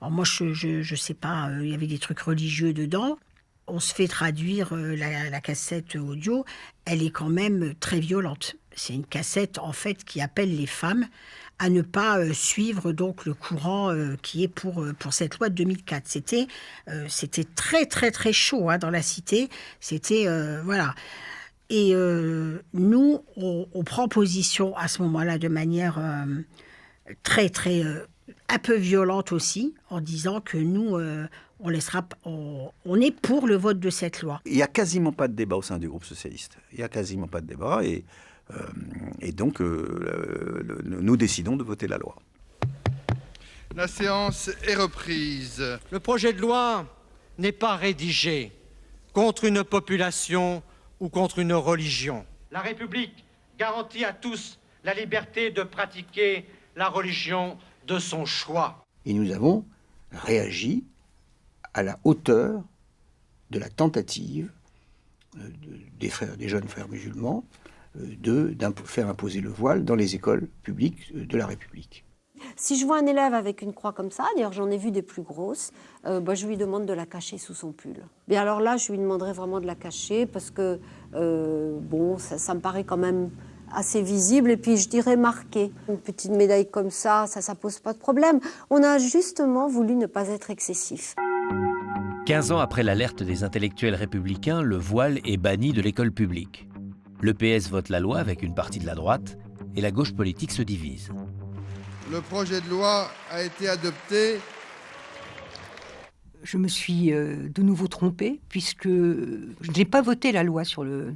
Alors moi, je sais pas, il y avait des trucs religieux dedans. On se fait traduire la cassette audio. Elle est quand même très violente. C'est une cassette, en fait, qui appelle les femmes à ne pas suivre donc le courant qui est pour cette loi de 2004. C'était très, très, très chaud dans la cité. C'était... voilà. Et nous, on prend position à ce moment-là de manière très, très... un peu violente aussi, en disant que nous, on est pour le vote de cette loi. Il n'y a quasiment pas de débat au sein du groupe socialiste. Il n'y a quasiment pas de débat et donc nous décidons de voter la loi. La séance est reprise. Le projet de loi n'est pas rédigé contre une population ou contre une religion. La République garantit à tous la liberté de pratiquer la religion de son choix. Et nous avons réagi à la hauteur de la tentative des jeunes frères musulmans de faire imposer le voile dans les écoles publiques de la République. Si je vois un élève avec une croix comme ça, d'ailleurs j'en ai vu des plus grosses, je lui demande de la cacher sous son pull. Mais alors là, je lui demanderais vraiment de la cacher parce que, ça me paraît quand même assez visible et puis je dirais marqué. Une petite médaille comme ça pose pas de problème. On a justement voulu ne pas être excessif. 15 ans après l'alerte des intellectuels républicains, le voile est banni de l'école publique. Le PS vote la loi avec une partie de la droite et la gauche politique se divise. Le projet de loi a été adopté. Je me suis de nouveau trompée puisque je n'ai pas voté la loi sur le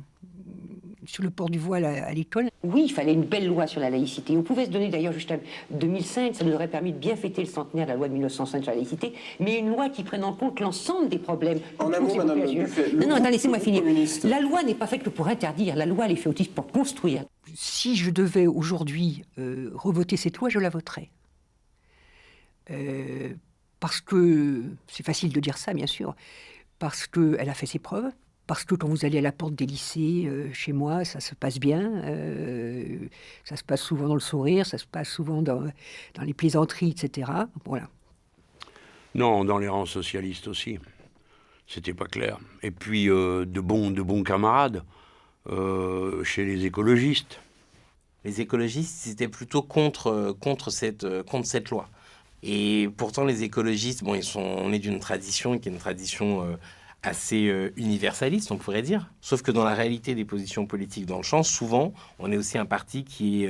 port du voile à l'école. Oui, il fallait une belle loi sur la laïcité. On pouvait se donner d'ailleurs jusqu'à 2005, ça nous aurait permis de bien fêter le centenaire de la loi de 1905 sur la laïcité, mais une loi qui prenne en compte l'ensemble des problèmes. En amont, Madame Buffet. Non, attends, laissez-moi finir. La loi n'est pas faite que pour interdire, la loi elle est faite aussi pour construire. Si je devais aujourd'hui revoter cette loi, je la voterais. Parce que, c'est facile de dire ça bien sûr, parce qu'elle a fait ses preuves, parce que quand vous allez à la porte des lycées, chez moi, ça se passe bien, ça se passe souvent dans le sourire, ça se passe souvent dans les plaisanteries, etc. Voilà. Non, dans les rangs socialistes aussi. C'était pas clair. Et puis, de bons camarades chez les écologistes. Les écologistes, ils étaient plutôt contre cette loi. Et pourtant, les écologistes, on est d'une tradition qui est une tradition assez universaliste, on pourrait dire. Sauf que dans la réalité des positions politiques dans le champ, souvent, on est aussi un parti qui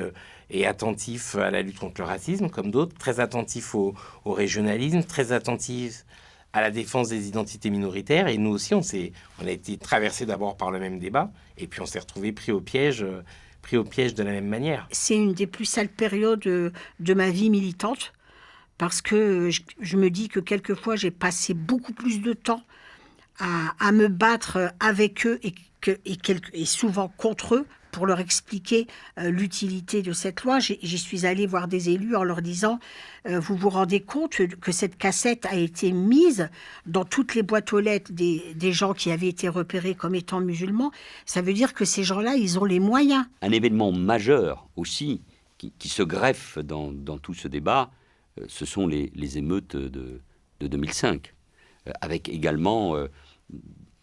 est attentif à la lutte contre le racisme, comme d'autres, très attentif au régionalisme, très attentif à la défense des identités minoritaires. Et nous aussi, on a été traversés d'abord par le même débat, et puis on s'est retrouvés pris au piège de la même manière. C'est une des plus sales périodes de ma vie militante, parce que je me dis que quelquefois, j'ai passé beaucoup plus de temps à me battre avec eux et souvent contre eux pour leur expliquer l'utilité de cette loi. J'y suis allée voir des élus en leur disant vous vous rendez compte que cette cassette a été mise dans toutes les boîtes aux lettres des gens qui avaient été repérés comme étant musulmans. Ça veut dire que ces gens-là, ils ont les moyens. Un événement majeur aussi qui se greffe dans tout ce débat, ce sont les émeutes de 2005, avec également,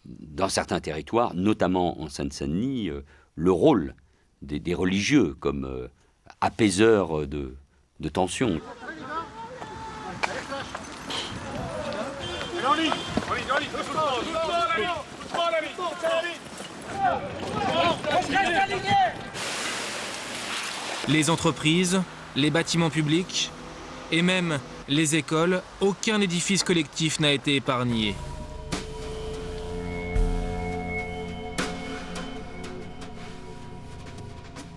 dans certains territoires, notamment en Seine-Saint-Denis, le rôle des religieux comme apaiseurs de tensions. Les entreprises, les bâtiments publics et même les écoles, aucun édifice collectif n'a été épargné.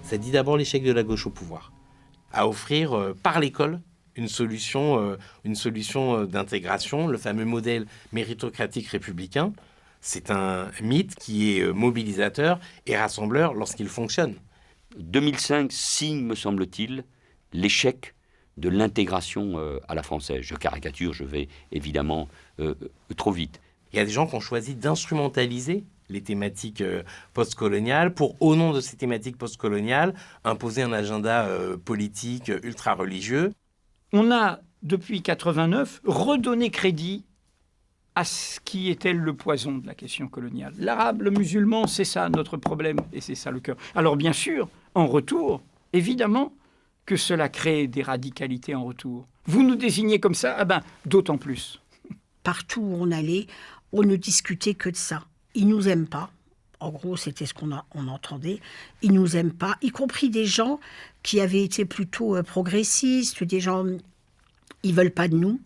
Ça dit d'abord l'échec de la gauche au pouvoir, à offrir par l'école une solution d'intégration, le fameux modèle méritocratique républicain. C'est un mythe qui est mobilisateur et rassembleur lorsqu'il fonctionne. 2005 signe, me semble-t-il, l'échec de l'intégration à la française. Je caricature, je vais évidemment trop vite. Il y a des gens qui ont choisi d'instrumentaliser les thématiques postcoloniales pour, au nom de ces thématiques postcoloniales, imposer un agenda politique ultra-religieux. On a, depuis 89, redonné crédit à ce qui était le poison de la question coloniale. L'arabe, le musulman, c'est ça notre problème et c'est ça le cœur. Alors bien sûr, en retour, évidemment que cela crée des radicalités en retour. Vous nous désignez comme ça, ah ben, d'autant plus. Partout où on allait, on ne discutait que de ça. Ils nous aiment pas. En gros, c'était ce qu'on entendait. Ils nous aiment pas, y compris des gens qui avaient été plutôt progressistes, des gens, ils veulent pas de nous.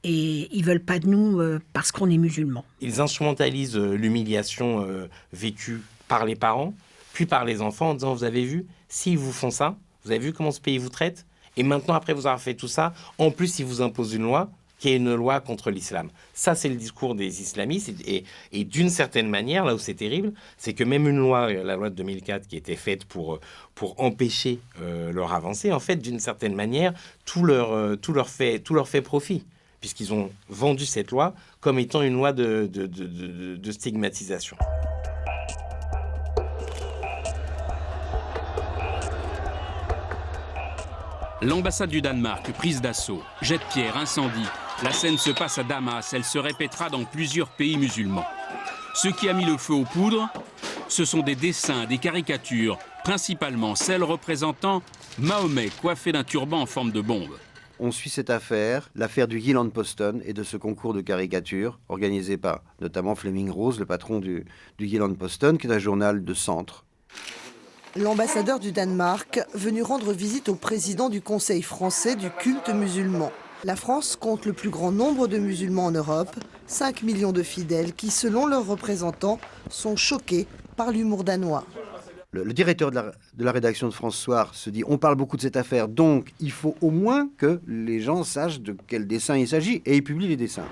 Et ils veulent pas de nous parce qu'on est musulmans. Ils instrumentalisent l'humiliation vécue par les parents, puis par les enfants, en disant, vous avez vu, s'ils vous font ça, vous avez vu comment ce pays vous traite? Et maintenant, après vous avoir fait tout ça, en plus, ils vous imposent une loi qui est une loi contre l'islam. Ça, c'est le discours des islamistes. Et d'une certaine manière, là où c'est terrible, c'est que même une loi, la loi de 2004, qui était faite pour empêcher leur avancée, en fait, d'une certaine manière, tout leur fait profit, puisqu'ils ont vendu cette loi comme étant une loi de stigmatisation. L'ambassade du Danemark, prise d'assaut, jet de pierre, incendie. La scène se passe à Damas, elle se répétera dans plusieurs pays musulmans. Ce qui a mis le feu aux poudres, ce sont des dessins, des caricatures, principalement celles représentant Mahomet coiffé d'un turban en forme de bombe. On suit cette affaire, l'affaire du Jyllands-Posten et de ce concours de caricatures organisé par notamment Flemming Rose, le patron du Jyllands-Posten, qui est un journal de centre. L'ambassadeur du Danemark venu rendre visite au président du Conseil français du culte musulman. La France compte le plus grand nombre de musulmans en Europe, 5 millions de fidèles qui, selon leurs représentants, sont choqués par l'humour danois. Le directeur de la rédaction de France Soir se dit « on parle beaucoup de cette affaire, donc il faut au moins que les gens sachent de quel dessin il s'agit » et il publie les dessins.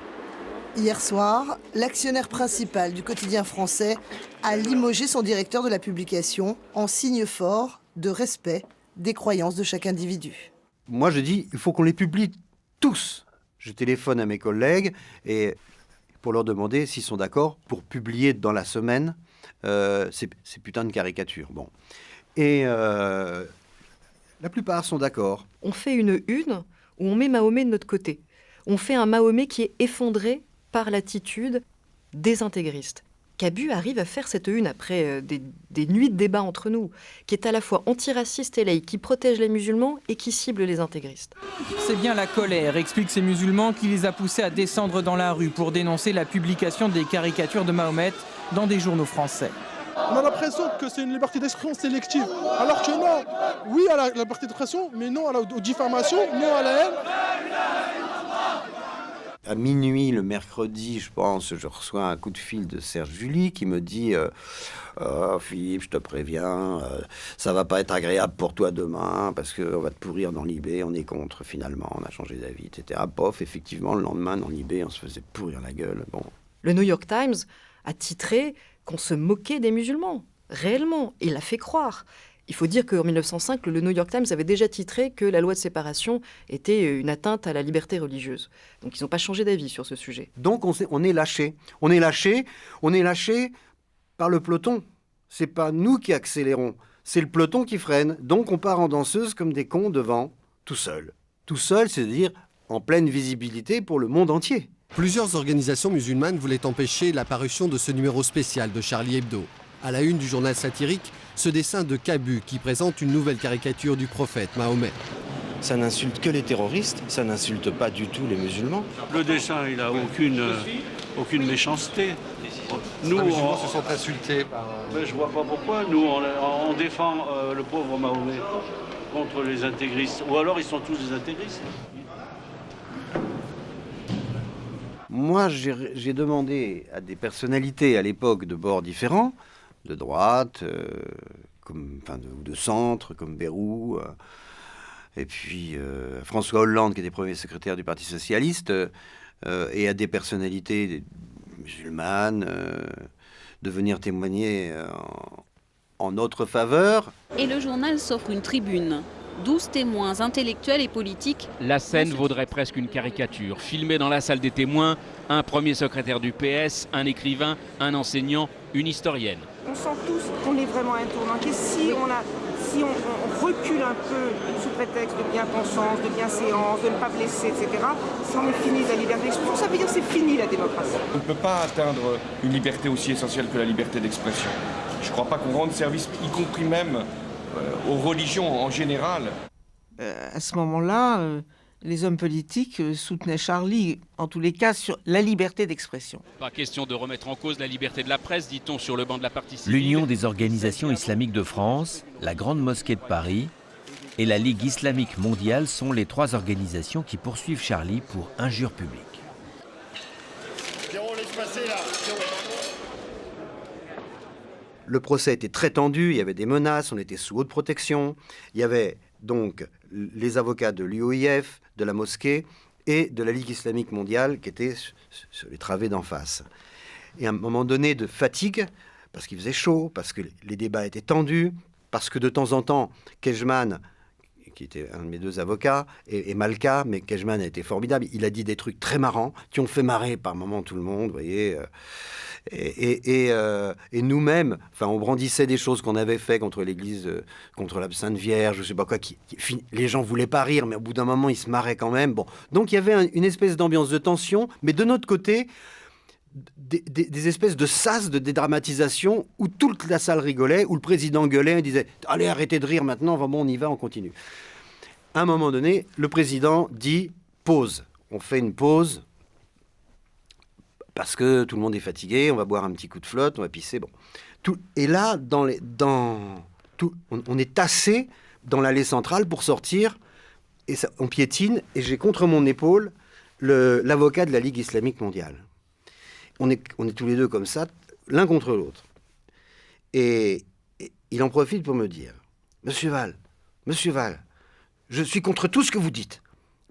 Hier soir, l'actionnaire principal du quotidien français a limogé son directeur de la publication en signe fort de respect des croyances de chaque individu. Moi je dis il faut qu'on les publie tous. Je téléphone à mes collègues et pour leur demander s'ils sont d'accord pour publier dans la semaine ces putains de caricatures. Bon. Et la plupart sont d'accord. On fait une où on met Mahomet de notre côté. On fait un Mahomet qui est effondré par l'attitude des intégristes. Cabu arrive à faire cette une après des nuits de débat entre nous, qui est à la fois antiraciste et laïque, qui protège les musulmans et qui cible les intégristes. C'est bien la colère, expliquent ces musulmans, qui les a poussés à descendre dans la rue pour dénoncer la publication des caricatures de Mahomet dans des journaux français. On a l'impression que c'est une liberté d'expression sélective, alors que non, oui à la liberté d'expression, mais non aux diffamations, non à la haine. À minuit, le mercredi, je pense, je reçois un coup de fil de Serge July qui me dit Philippe, je te préviens, ça va pas être agréable pour toi demain parce qu'on va te pourrir dans Libé, on est contre finalement, on a changé d'avis, etc. Pof, effectivement, le lendemain, dans Libé, on se faisait pourrir la gueule. Bon. Le New York Times a titré qu'on se moquait des musulmans, réellement, il l'a fait croire. Il faut dire qu'en 1905, le New York Times avait déjà titré que la loi de séparation était une atteinte à la liberté religieuse. Donc ils n'ont pas changé d'avis sur ce sujet. Donc on est lâché. On est lâché par le peloton. C'est pas nous qui accélérons, c'est le peloton qui freine. Donc on part en danseuse comme des cons devant, tout seul. Tout seul, c'est-à-dire en pleine visibilité pour le monde entier. Plusieurs organisations musulmanes voulaient empêcher la parution de ce numéro spécial de Charlie Hebdo. À la une du journal satirique, ce dessin de Cabu qui présente une nouvelle caricature du prophète Mahomet. Ça n'insulte que les terroristes, ça n'insulte pas du tout les musulmans. Le dessin, il n'a aucune méchanceté. Nous, les musulmans se sont insultés par... Mais je vois pas pourquoi. Nous, on défend le pauvre Mahomet contre les intégristes. Ou alors, ils sont tous des intégristes. Moi, j'ai demandé à des personnalités à l'époque de bords différents, de droite, de centre, comme Bayrou, et puis François Hollande, qui était premier secrétaire du Parti socialiste, et à des personnalités musulmanes, de venir témoigner en notre faveur. Et le journal s'offre une tribune. 12 témoins intellectuels et politiques. La scène vaudrait presque une caricature. Filmée dans la salle des témoins, un premier secrétaire du PS, un écrivain, un enseignant, une historienne. On sent tous qu'on est vraiment un tournant. Et si on recule un peu sous prétexte de bien-pensance, de bienséance, de ne pas blesser, etc., c'en est fini de la liberté d'expression. Ça veut dire que c'est fini la démocratie. On ne peut pas atteindre une liberté aussi essentielle que la liberté d'expression. Je ne crois pas qu'on rende service, y compris même aux religions en général. À ce moment-là, les hommes politiques soutenaient Charlie, en tous les cas, sur la liberté d'expression. Pas question de remettre en cause la liberté de la presse, dit-on sur le banc de la partie civile. L'Union des organisations islamiques de France, la Grande Mosquée de Paris et la Ligue islamique mondiale sont les 3 organisations qui poursuivent Charlie pour injure publique. Le procès était très tendu, il y avait des menaces, on était sous haute protection. Il y avait donc les avocats de l'UOIF, de la mosquée et de la Ligue islamique mondiale qui étaient sur les travées d'en face. Et à un moment donné de fatigue, parce qu'il faisait chaud, parce que les débats étaient tendus, parce que de temps en temps, Kejman, qui était un de mes 2 avocats, et Malka, mais Kejman a été formidable, il a dit des trucs très marrants, qui ont fait marrer par moments tout le monde, vous voyez. Et nous-mêmes, enfin, on brandissait des choses qu'on avait fait contre l'Église, contre la Sainte Vierge, je sais pas quoi. Les gens voulaient pas rire, mais au bout d'un moment, ils se marraient quand même. Bon, donc il y avait une espèce d'ambiance de tension, mais de notre côté, des espèces de sas de dédramatisation où toute la salle rigolait, où le président gueulait et disait « Allez, arrêtez de rire maintenant, bon, on y va, on continue. » À un moment donné, le président dit « Pause. On fait une pause. » Parce que tout le monde est fatigué, on va boire un petit coup de flotte, on va pisser, bon. Et là, on est tassé dans l'allée centrale pour sortir, et ça, on piétine, et j'ai contre mon épaule l'avocat de la Ligue islamique mondiale. On est tous les 2 comme ça, l'un contre l'autre. Et il en profite pour me dire, Monsieur Val, je suis contre tout ce que vous dites,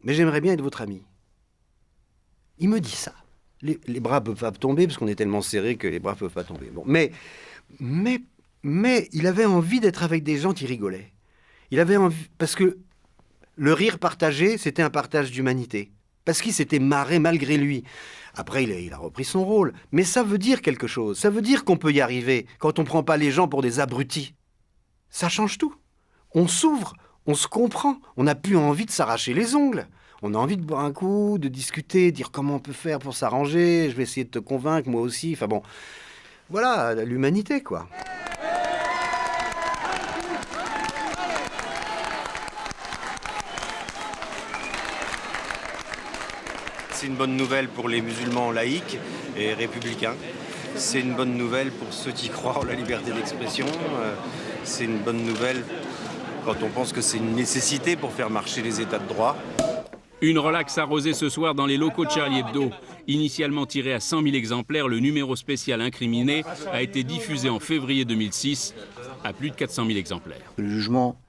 mais j'aimerais bien être votre ami. Il me dit ça. Les bras ne peuvent pas tomber, parce qu'on est tellement serrés que les bras ne peuvent pas tomber. Bon, mais il avait envie d'être avec des gens qui rigolaient. Il avait envie, parce que le rire partagé, c'était un partage d'humanité. Parce qu'il s'était marré malgré lui. Après, il a repris son rôle. Mais ça veut dire quelque chose. Ça veut dire qu'on peut y arriver quand on ne prend pas les gens pour des abrutis. Ça change tout. On s'ouvre, on se comprend. On n'a plus envie de s'arracher les ongles. On a envie de boire un coup, de discuter, dire comment on peut faire pour s'arranger. Je vais essayer de te convaincre, moi aussi. Enfin bon, voilà, l'humanité, quoi. C'est une bonne nouvelle pour les musulmans laïcs et républicains. C'est une bonne nouvelle pour ceux qui croient en la liberté d'expression. C'est une bonne nouvelle quand on pense que c'est une nécessité pour faire marcher les états de droit. Une relaxe arrosée ce soir dans les locaux de Charlie Hebdo. Initialement tiré à 100 000 exemplaires, le numéro spécial incriminé a été diffusé en février 2006 à plus de 400 000 exemplaires. Le jugement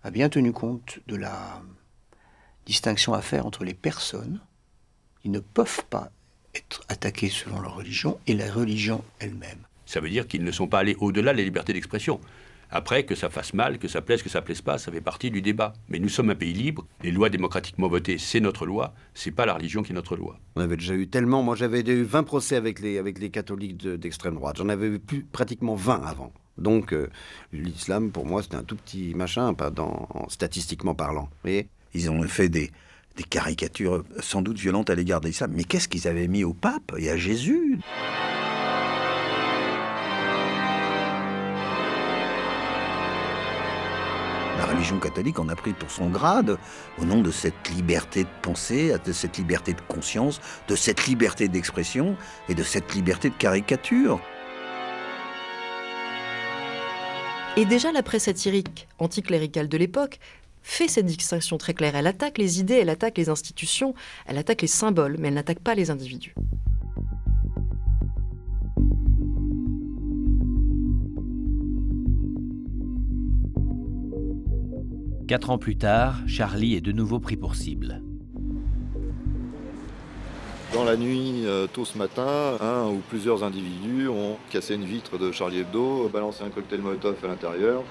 a bien tenu compte de la distinction à faire entre les personnes qui ne peuvent pas être attaquées selon leur religion et la religion elle-même. Ça veut dire qu'ils ne sont pas allés au-delà de la liberté d'expression. Après, que ça fasse mal, que ça plaise, que ça plaise pas, ça fait partie du débat. Mais nous sommes un pays libre, les lois démocratiquement votées, c'est notre loi, c'est pas la religion qui est notre loi. On avait déjà eu tellement, moi j'avais eu 20 procès avec les catholiques d'extrême droite, j'en avais eu pratiquement 20 avant. Donc l'islam, pour moi, c'était un tout petit machin, pas statistiquement parlant. Vous voyez ? Ils ont fait des caricatures sans doute violentes à l'égard de l'islam. Mais qu'est-ce qu'ils avaient mis au pape et à Jésus ? La religion catholique en a pris pour son grade au nom de cette liberté de pensée, de cette liberté de conscience, de cette liberté d'expression et de cette liberté de caricature. Et déjà la presse satirique anticléricale de l'époque fait cette distinction très claire. Elle attaque les idées, elle attaque les institutions, elle attaque les symboles, mais elle n'attaque pas les individus. Quatre ans plus tard, Charlie est de nouveau pris pour cible. Dans la nuit, tôt ce matin, un ou plusieurs individus ont cassé une vitre de Charlie Hebdo, balancé un cocktail Molotov à l'intérieur,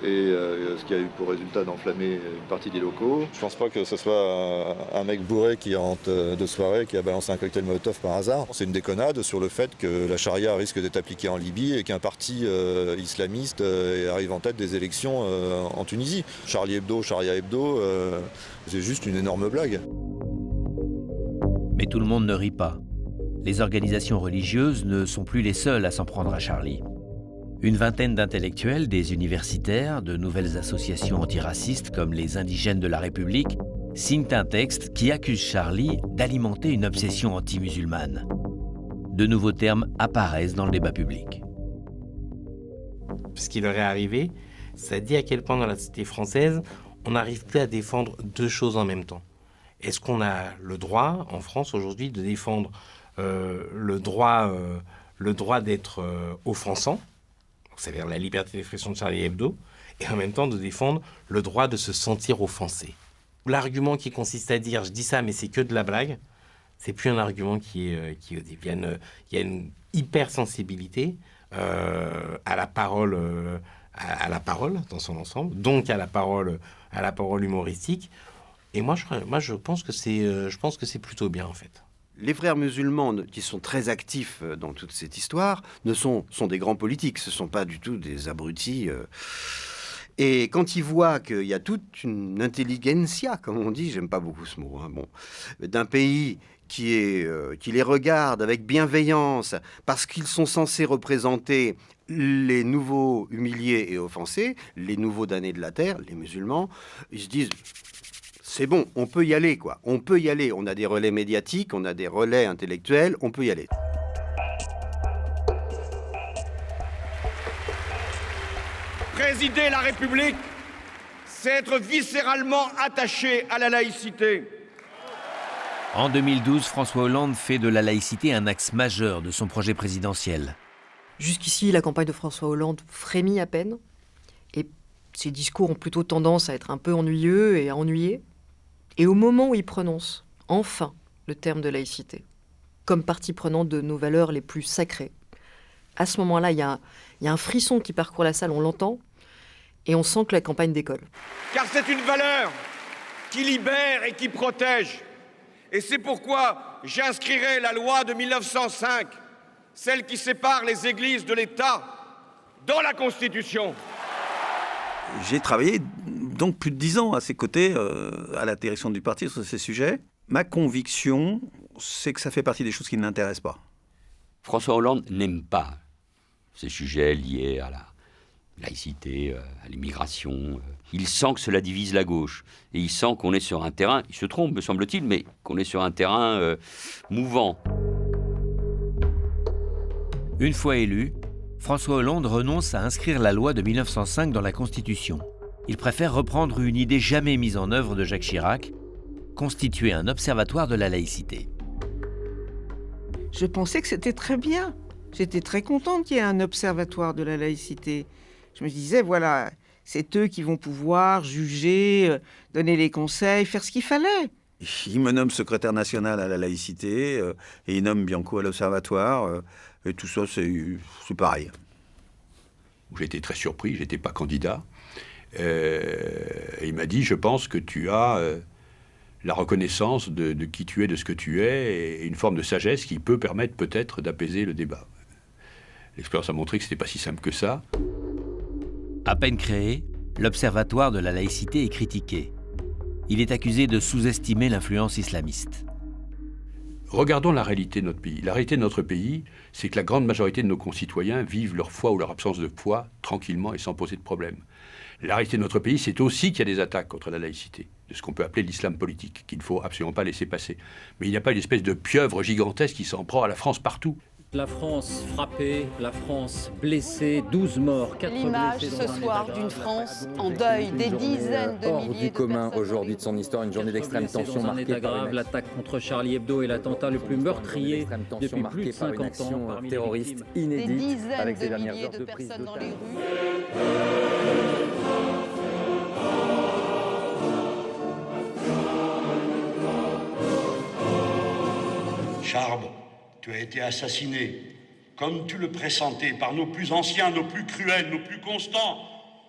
et ce qui a eu pour résultat d'enflammer une partie des locaux. Je pense pas que ce soit un mec bourré qui rentre de soirée qui a balancé un cocktail Molotov par hasard. C'est une déconnade sur le fait que la charia risque d'être appliquée en Libye et qu'un parti islamiste arrive en tête des élections en Tunisie. Charlie Hebdo, Charia Hebdo, c'est juste une énorme blague. Mais tout le monde ne rit pas. Les organisations religieuses ne sont plus les seules à s'en prendre à Charlie. Une vingtaine d'intellectuels, des universitaires, de nouvelles associations antiracistes comme les Indigènes de la République signent un texte qui accuse Charlie d'alimenter une obsession anti-musulmane. De nouveaux termes apparaissent dans le débat public. Ce qui leur est arrivé, ça dit à quel point dans la société française, on n'arrive plus à défendre deux choses en même temps. Est-ce qu'on a le droit, en France aujourd'hui, de défendre le droit d'être offensant, c'est-à-dire la liberté d'expression de Charlie Hebdo, et en même temps de défendre le droit de se sentir offensé. L'argument qui consiste à dire « je dis ça, mais c'est que de la blague », c'est plus un argument qui il y a une hypersensibilité à la parole dans son ensemble, donc à la parole humoristique. Et moi, je pense que c'est plutôt bien, en fait. Les frères musulmans, qui sont très actifs dans toute cette histoire, sont des grands politiques. Ce ne sont pas du tout des abrutis. Et quand ils voient qu'il y a toute une intelligentsia, comme on dit, j'aime pas beaucoup ce mot, d'un pays qui les regarde avec bienveillance, parce qu'ils sont censés représenter les nouveaux humiliés et offensés, les nouveaux damnés de la terre, les musulmans, ils se disent... C'est bon, on peut y aller, quoi. On peut y aller. On a des relais médiatiques, on a des relais intellectuels, on peut y aller. Présider la République, c'est être viscéralement attaché à la laïcité. En 2012, François Hollande fait de la laïcité un axe majeur de son projet présidentiel. Jusqu'ici, la campagne de François Hollande frémit à peine. Et ses discours ont plutôt tendance à être un peu ennuyeux et à ennuyer. Et au moment où il prononce, enfin, le terme de laïcité, comme partie prenante de nos valeurs les plus sacrées, à ce moment-là, il y a un frisson qui parcourt la salle, on l'entend, et on sent que la campagne décolle. Car c'est une valeur qui libère et qui protège. Et c'est pourquoi j'inscrirai la loi de 1905, celle qui sépare les églises de l'État, dans la Constitution. J'ai travaillé donc plus de 10 ans à ses côtés, à la direction du parti sur ces sujets. Ma conviction, c'est que ça fait partie des choses qui ne l'intéressent pas. François Hollande n'aime pas ces sujets liés à la laïcité, à l'immigration. Il sent que cela divise la gauche. Et il sent qu'on est sur un terrain, il se trompe, me semble-t-il, mais qu'on est sur un terrain mouvant. Une fois élu, François Hollande renonce à inscrire la loi de 1905 dans la Constitution. Il préfère reprendre une idée jamais mise en œuvre de Jacques Chirac, constituer un observatoire de la laïcité. Je pensais que c'était très bien. J'étais très contente qu'il y ait un observatoire de la laïcité. Je me disais, voilà, c'est eux qui vont pouvoir juger, donner les conseils, faire ce qu'il fallait. Il me nomme secrétaire national à la laïcité et il nomme Bianco à l'observatoire. Et tout ça, c'est pareil. J'ai été très surpris, je n'étais pas candidat. Et il m'a dit, je pense que tu as la reconnaissance de qui tu es, de ce que tu es, et une forme de sagesse qui peut permettre peut-être d'apaiser le débat. L'expérience a montré que ce n'était pas si simple que ça. À peine créé, l'Observatoire de la laïcité est critiqué. Il est accusé de sous-estimer l'influence islamiste. Regardons la réalité de notre pays. La réalité de notre pays, c'est que la grande majorité de nos concitoyens vivent leur foi ou leur absence de foi tranquillement et sans poser de problème. La réalité de notre pays, c'est aussi qu'il y a des attaques contre la laïcité, de ce qu'on peut appeler l'islam politique, qu'il ne faut absolument pas laisser passer. Mais il n'y a pas une espèce de pieuvre gigantesque qui s'en prend à la France partout. La France frappée, la France blessée, 12 morts, 4 blessés. L'image ce soir d'une France en deuil, des dizaines de hors milliers du commun aujourd'hui de son histoire, une journée d'extrême tension marquée par l'attaque contre Charlie Hebdo et l'attentat le plus meurtrier depuis plus de 50 ans parmi terroriste inédite, des dizaines avec ces dernières heures de personnes dans les rues. Charb, tu as été assassiné, comme tu le pressentais, par nos plus anciens, nos plus cruels, nos plus constants,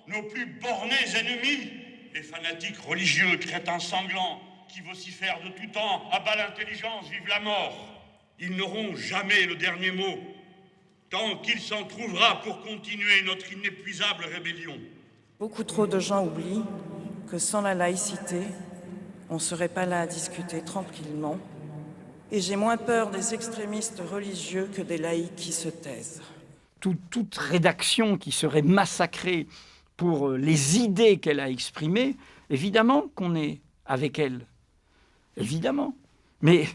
nos plus bornés ennemis, les fanatiques religieux, crétins sanglants, qui vocifèrent de tout temps, à bas l'intelligence, vive la mort. Ils n'auront jamais le dernier mot, tant qu'il s'en trouvera pour continuer notre inépuisable rébellion. Beaucoup trop de gens oublient que sans la laïcité, on ne serait pas là à discuter tranquillement. Et j'ai moins peur des extrémistes religieux que des laïcs qui se taisent. toute rédaction qui serait massacrée pour les idées qu'elle a exprimées, évidemment qu'on est avec elle. Évidemment. Mais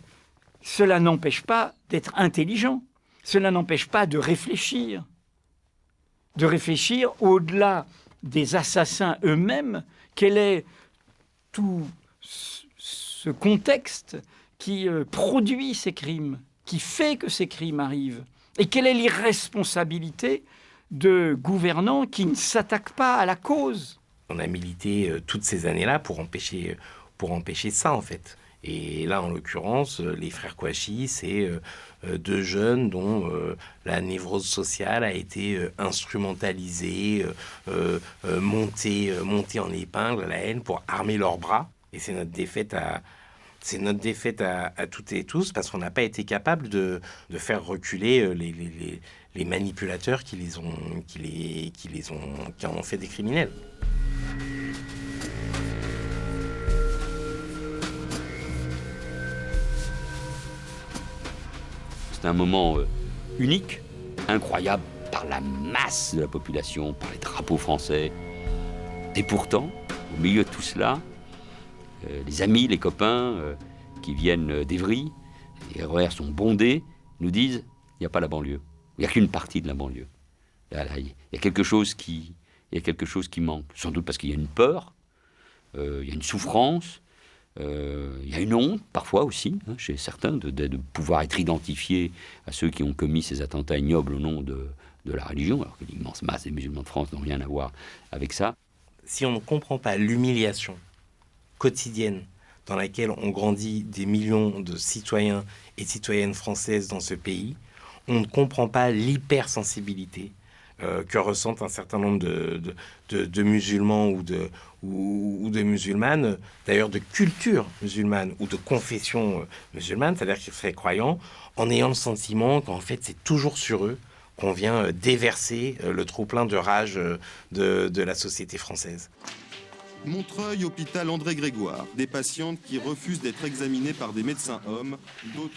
cela n'empêche pas d'être intelligent. Cela n'empêche pas de réfléchir. De réfléchir au-delà des assassins eux-mêmes, quel est tout ce contexte qui produit ces crimes, qui fait que ces crimes arrivent. Et quelle est l'irresponsabilité de gouvernants qui ne s'attaquent pas à la cause. On a milité toutes ces années-là pour empêcher ça, en fait. Et là, en l'occurrence, les frères Kouachi, c'est deux jeunes dont la névrose sociale a été instrumentalisée, montée en épingle à la haine pour armer leurs bras. Et c'est notre défaite à toutes et tous, parce qu'on n'a pas été capable de faire reculer les manipulateurs qui en ont fait des criminels. C'est un moment unique, incroyable, par la masse de la population, par les drapeaux français. Et pourtant, au milieu de tout cela, les amis, les copains qui viennent d'Evry, les RER sont bondés, nous disent il n'y a pas la banlieue. Il n'y a qu'une partie de la banlieue. Il y a quelque chose qui manque. Sans doute parce qu'il y a une peur, il y a une souffrance, il y a une honte, parfois aussi, chez certains, de pouvoir être identifiés à ceux qui ont commis ces attentats ignobles au nom de la religion, alors que l'immense masse des musulmans de France n'ont rien à voir avec ça. Si on ne comprend pas l'humiliation quotidienne dans laquelle ont grandi des millions de citoyens et citoyennes françaises dans ce pays, on ne comprend pas l'hypersensibilité que ressentent un certain nombre de musulmans ou de musulmanes, d'ailleurs de culture musulmane ou de confession musulmane, c'est-à-dire qu'ils seraient croyants, en ayant le sentiment qu'en fait c'est toujours sur eux qu'on vient déverser le trop-plein de rage de la société française. Montreuil, hôpital André Grégoire. Des patientes qui refusent d'être examinées par des médecins hommes.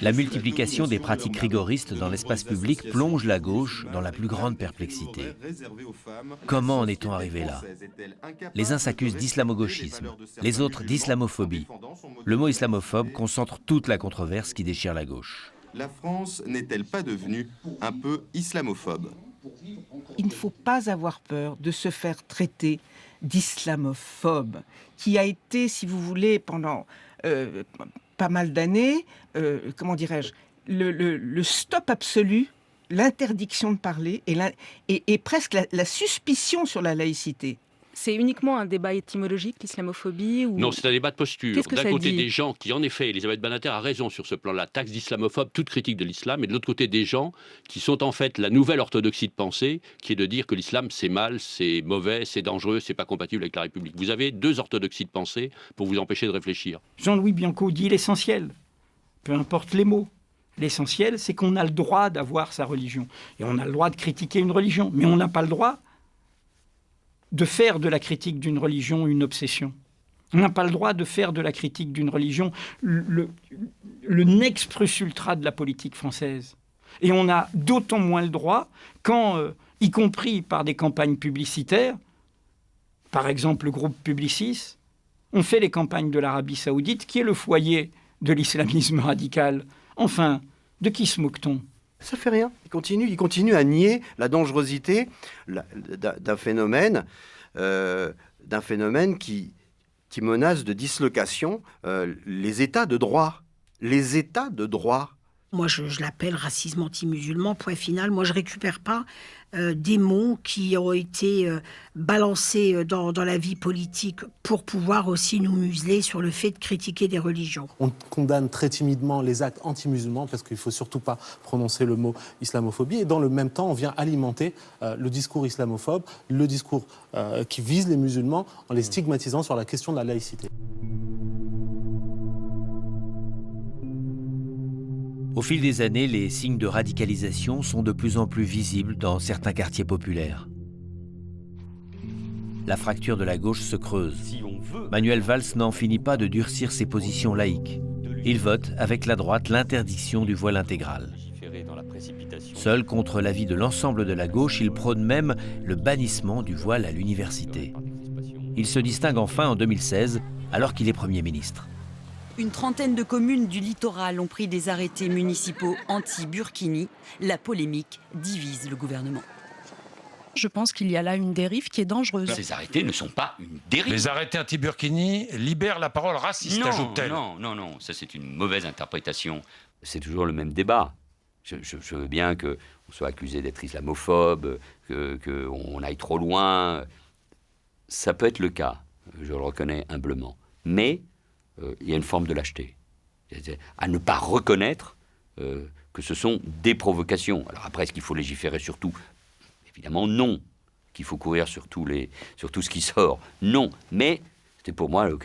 La multiplication des pratiques rigoristes dans l'espace public plonge la gauche dans la plus grande perplexité. Comment en est-on arrivé là? Les uns s'accusent d'islamo-gauchisme, les autres d'islamophobie. Le mot islamophobe concentre toute la controverse qui déchire la gauche. La France n'est-elle pas devenue un peu islamophobe? Il ne faut pas avoir peur de se faire traiter d'islamophobe, qui a été, si vous voulez, pendant pas mal d'années, comment dirais-je, le stop absolu, l'interdiction de parler et presque la suspicion sur la laïcité. C'est uniquement un débat étymologique, l'islamophobie ou... Non, c'est un débat de posture. D'un côté, des gens qui, en effet, Elisabeth Badinter a raison sur ce plan-là, taxe d'islamophobe, toute critique de l'islam, et de l'autre côté, des gens qui sont en fait la nouvelle orthodoxie de pensée, qui est de dire que l'islam, c'est mal, c'est mauvais, c'est dangereux, c'est pas compatible avec la République. Vous avez deux orthodoxies de pensée pour vous empêcher de réfléchir. Jean-Louis Bianco dit l'essentiel, peu importe les mots. L'essentiel, c'est qu'on a le droit d'avoir sa religion. Et on a le droit de critiquer une religion, mais on n'a pas le droit de faire de la critique d'une religion une obsession. On n'a pas le droit de faire de la critique d'une religion le nex plus ultra de la politique française. Et on a d'autant moins le droit quand, y compris par des campagnes publicitaires, par exemple le groupe Publicis, on fait les campagnes de l'Arabie Saoudite, qui est le foyer de l'islamisme radical. Enfin, de qui se moque-t-on ? Ça fait rien. Il continue à nier la dangerosité d'un phénomène qui menace de dislocation les États de droit. Les États de droit. Moi, je l'appelle racisme anti-musulman, point final. Moi, je récupère pas des mots qui ont été balancés dans la vie politique pour pouvoir aussi nous museler sur le fait de critiquer des religions. On condamne très timidement les actes anti-musulmans parce qu'il ne faut surtout pas prononcer le mot islamophobie. Et dans le même temps, on vient alimenter le discours islamophobe, le discours qui vise les musulmans en les stigmatisant sur la question de la laïcité. Au fil des années, les signes de radicalisation sont de plus en plus visibles dans certains quartiers populaires. La fracture de la gauche se creuse. Manuel Valls n'en finit pas de durcir ses positions laïques. Il vote avec la droite l'interdiction du voile intégral. Seul contre l'avis de l'ensemble de la gauche, il prône même le bannissement du voile à l'université. Il se distingue enfin en 2016, alors qu'il est Premier ministre. Une trentaine de communes du littoral ont pris des arrêtés municipaux anti-burkini. La polémique divise le gouvernement. Je pense qu'il y a là une dérive qui est dangereuse. Ces arrêtés ne sont pas une dérive. Les arrêtés anti-Burkini libèrent la parole raciste, ajoute-t-elle. Non, ça c'est une mauvaise interprétation. C'est toujours le même débat. Je veux bien qu'on soit accusé d'être islamophobe, qu'on aille trop loin. Ça peut être le cas, je le reconnais humblement. Mais il y a une forme de lâcheté. À ne pas reconnaître que ce sont des provocations. Alors après, est-ce qu'il faut légiférer sur tout ? Évidemment, non. Qu'il faut courir sur tout ce qui sort. Non. Mais c'était pour moi de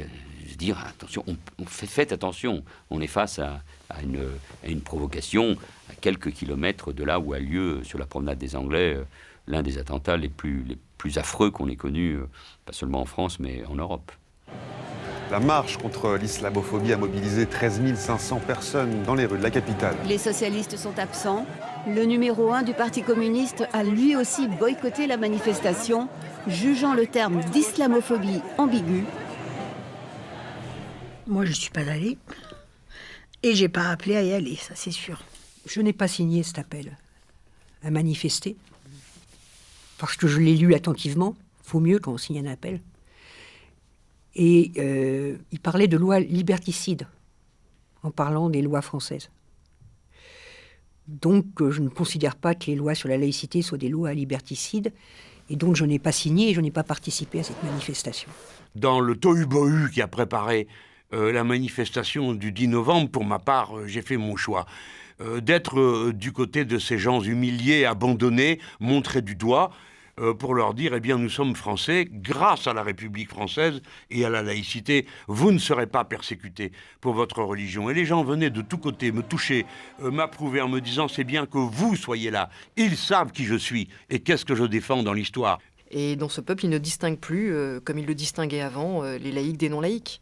dire, attention, faites attention. On est face à une provocation à quelques kilomètres de là où a lieu, sur la promenade des Anglais, l'un des attentats les plus affreux qu'on ait connus, pas seulement en France, mais en Europe. La marche contre l'islamophobie a mobilisé 13 500 personnes dans les rues de la capitale. Les socialistes sont absents. Le numéro 1 du Parti communiste a lui aussi boycotté la manifestation, jugeant le terme d'islamophobie ambigu. Moi, je ne suis pas allée. Et j'ai pas appelé à y aller, ça c'est sûr. Je n'ai pas signé cet appel à manifester. Parce que je l'ai lu attentivement. Faut mieux quand on signe un appel. Et il parlait de lois liberticides, en parlant des lois françaises. Donc, je ne considère pas que les lois sur la laïcité soient des lois liberticides, et donc je n'ai pas signé et je n'ai pas participé à cette manifestation. Dans le tohu-bohu qui a préparé la manifestation du 10 novembre, pour ma part, j'ai fait mon choix. D'être du côté de ces gens humiliés, abandonnés, montrés du doigt, pour leur dire, eh bien, nous sommes français, grâce à la République française et à la laïcité, vous ne serez pas persécutés pour votre religion. Et les gens venaient de tous côtés me toucher, m'approuver en me disant, c'est bien que vous soyez là. Ils savent qui je suis et qu'est-ce que je défends dans l'histoire. Et dans ce peuple, il ne distingue plus, comme il le distinguait avant, les laïcs des non-laïcs.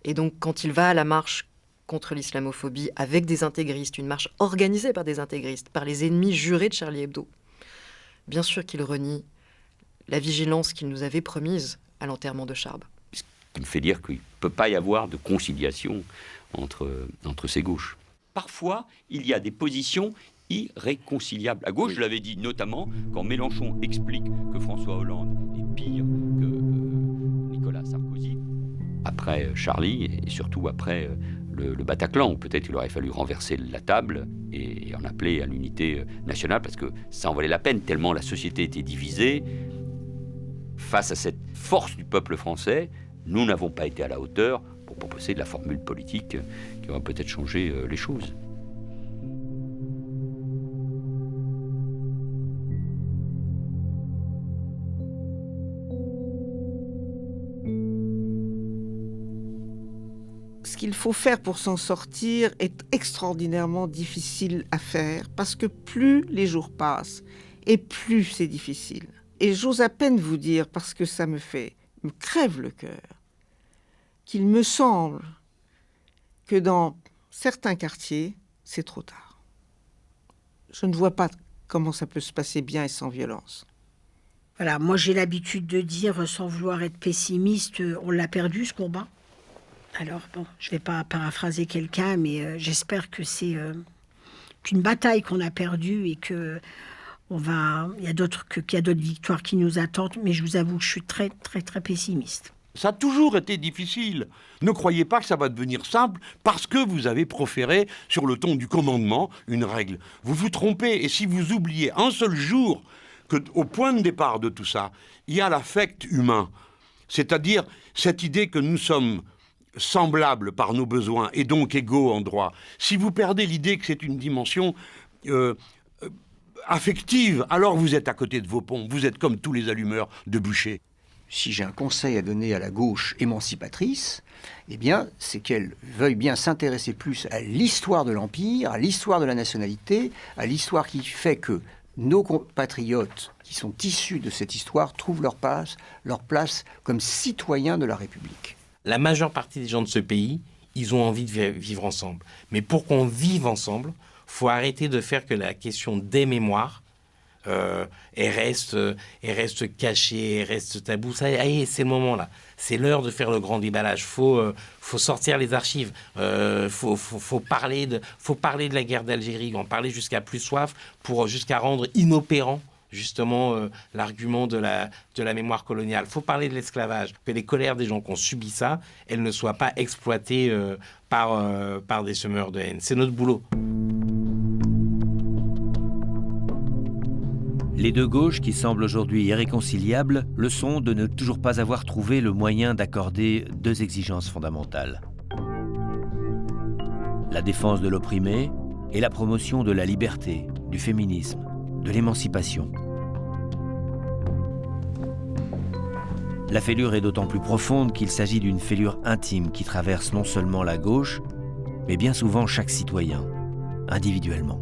Et donc, quand il va à la marche contre l'islamophobie avec des intégristes, une marche organisée par des intégristes, par les ennemis jurés de Charlie Hebdo, bien sûr qu'il renie la vigilance qu'il nous avait promise à l'enterrement de Charb. Ce qui me fait dire qu'il ne peut pas y avoir de conciliation entre ces gauches. Parfois, il y a des positions irréconciliables. À gauche, je l'avais dit notamment quand Mélenchon explique que François Hollande est pire que Nicolas Sarkozy. Après Charlie, et surtout après le Bataclan, où peut-être il aurait fallu renverser la table et en appeler à l'unité nationale, parce que ça en valait la peine, tellement la société était divisée. Face à cette force du peuple français, nous n'avons pas été à la hauteur pour proposer de la formule politique qui aurait peut-être changé les choses. Ce qu'il faut faire pour s'en sortir est extraordinairement difficile à faire parce que plus les jours passent et plus c'est difficile. Et j'ose à peine vous dire, parce que ça me crève le cœur, qu'il me semble que dans certains quartiers, c'est trop tard. Je ne vois pas comment ça peut se passer bien et sans violence. Voilà, moi j'ai l'habitude de dire, sans vouloir être pessimiste, on l'a perdu ce combat. Alors bon, je ne vais pas paraphraser quelqu'un, mais j'espère que c'est une bataille qu'on a perdue et que qu'il y a d'autres victoires qui nous attendent, mais je vous avoue que je suis très, très, très pessimiste. Ça a toujours été difficile. Ne croyez pas que ça va devenir simple parce que vous avez proféré sur le ton du commandement une règle. Vous vous trompez, et si vous oubliez un seul jour qu'au point de départ de tout ça, il y a l'affect humain, c'est-à-dire cette idée que nous sommes semblables par nos besoins et donc égaux en droit. Si vous perdez l'idée que c'est une dimension affective, alors vous êtes à côté de vos pompes, vous êtes comme tous les allumeurs de bûcher. Si j'ai un conseil à donner à la gauche émancipatrice, eh bien, c'est qu'elle veuille bien s'intéresser plus à l'histoire de l'Empire, à l'histoire de la nationalité, à l'histoire qui fait que nos compatriotes qui sont issus de cette histoire trouvent leur place comme citoyens de la République. La majeure partie des gens de ce pays, ils ont envie de vivre ensemble. Mais pour qu'on vive ensemble, il faut arrêter de faire que la question des mémoires et reste cachée, et reste tabou. Ça, allez, c'est le moment là. C'est l'heure de faire le grand déballage. Faut sortir les archives. Faut parler de la guerre d'Algérie, en parler jusqu'à plus soif, jusqu'à rendre inopérant justement l'argument de la mémoire coloniale. Faut parler de l'esclavage, que les colères des gens qui ont subi ça, elles ne soient pas exploitées par des semeurs de haine. C'est notre boulot. Les deux gauches, qui semblent aujourd'hui irréconciliables, le sont de ne toujours pas avoir trouvé le moyen d'accorder deux exigences fondamentales. La défense de l'opprimé et la promotion de la liberté, du féminisme, de l'émancipation. La fêlure est d'autant plus profonde qu'il s'agit d'une fêlure intime qui traverse non seulement la gauche, mais bien souvent chaque citoyen, individuellement.